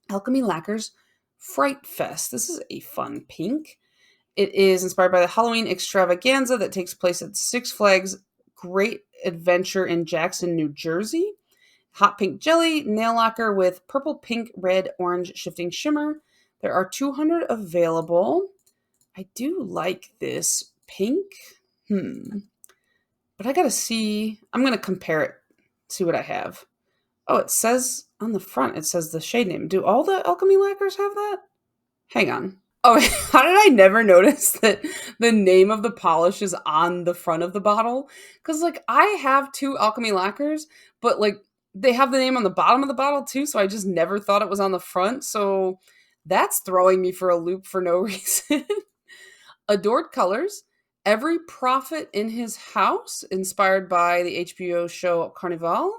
Alchemy Lacquers Fright Fest. This is a fun pink. It is inspired by the Halloween extravaganza that takes place at Six Flags Great Adventure in Jackson, New Jersey. Hot pink jelly, nail lacquer with purple, pink, red, orange shifting shimmer. There are 200 available. I do like this pink. But I gotta see. I'm gonna compare it, see what I have. Oh, it says on the front, it says the shade name. Do all the alchemy lacquers have that? Hang on. Oh, how did I never notice that the name of the polish is on the front of the bottle? Because, like, I have two alchemy lacquers, but, like, they have the name on the bottom of the bottle, too, so I just never thought it was on the front. So that's throwing me for a loop for no reason. Adored Colors, Every Prophet in His House, inspired by the HBO show Carnival,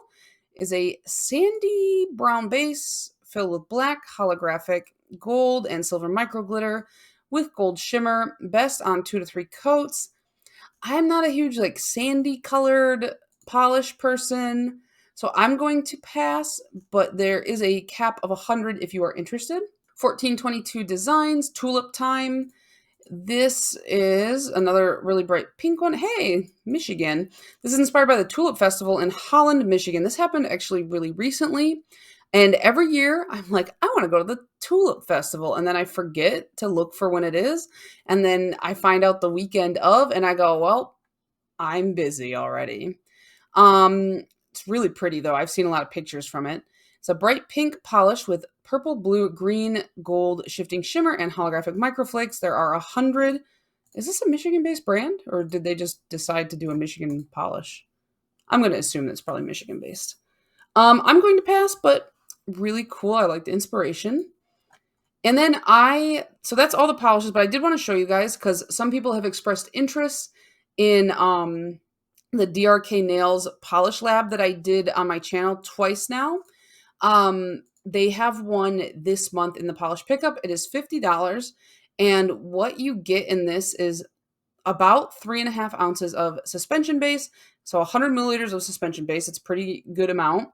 is a sandy brown base filled with black holographic gold and silver micro glitter with gold shimmer, best on 2 to 3 coats. I'm not a huge like sandy colored polish person, so I'm going to pass, but there is a cap of 100 if you are interested. 1422 Designs, Tulip Time. This is another really bright pink one. Hey, Michigan. This is inspired by the Tulip Festival in Holland, Michigan. This happened actually really recently. And every year I'm like, I want to go to the Tulip Festival. And then I forget to look for when it is. And then I find out the weekend of, and I go, well, I'm busy already. It's really pretty though. I've seen a lot of pictures from it. It's a bright pink polish with purple, blue, green, gold shifting shimmer and holographic microflakes. There are 100. Is this a Michigan-based brand, or did they just decide to do a Michigan polish? I'm going to assume that's probably Michigan-based. I'm going to pass, but really cool. I like the inspiration. And then so that's all the polishes, but I did want to show you guys because some people have expressed interest in the DRK Nails Polish Lab that I did on my channel twice now. They have one this month in the polish pickup. It is $50. And what you get in this is about 3.5 ounces of suspension base. So 100 milliliters of suspension base. It's a pretty good amount.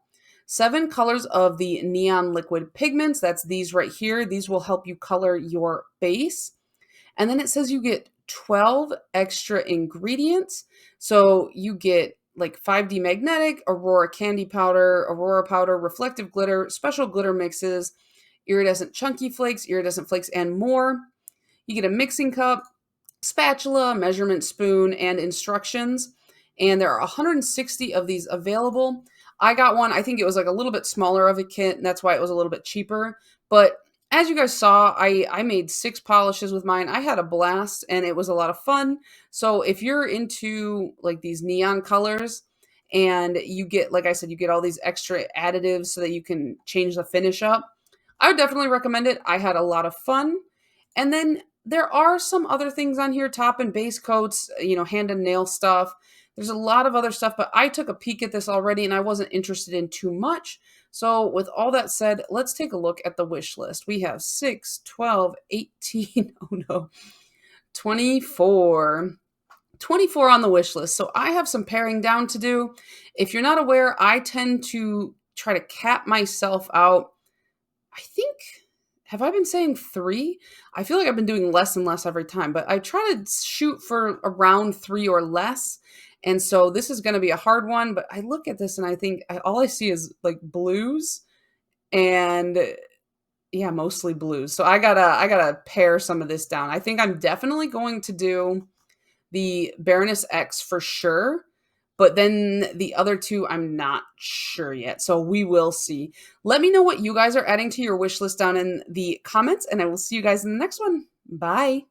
7 colors of the neon liquid pigments. That's these right here. These will help you color your base. And then it says you get 12 extra ingredients. So you get like 5D magnetic, Aurora candy powder, Aurora powder, reflective glitter, special glitter mixes, iridescent chunky flakes, iridescent flakes, and more. You get a mixing cup, spatula, measurement spoon, and instructions. And there are 160 of these available. I got one, I think it was like a little bit smaller of a kit, and that's why it was a little bit cheaper. But as you guys saw, I made 6 polishes with mine. I had a blast and it was a lot of fun. So if you're into like these neon colors and you get, like I said, you get all these extra additives so that you can change the finish up, I would definitely recommend it. I had a lot of fun. And then there are some other things on here, top and base coats, hand and nail stuff. There's a lot of other stuff, but I took a peek at this already and I wasn't interested in too much. So, with all that said, let's take a look at the wish list. We have 6, 12, 18, oh no, 24. 24 on the wish list. So, I have some paring down to do. If you're not aware, I tend to try to cap myself out. I think, have I been saying 3? I feel like I've been doing less and less every time, but I try to shoot for around 3 or less. And so this is going to be a hard one, but I look at this and I think all I see is like blues and yeah, mostly blues. So I gotta pare some of this down. I think I'm definitely going to do the Baroness X for sure, but then the other 2 I'm not sure yet. So we will see. Let me know what you guys are adding to your wish list down in the comments, and I will see you guys in the next one. Bye.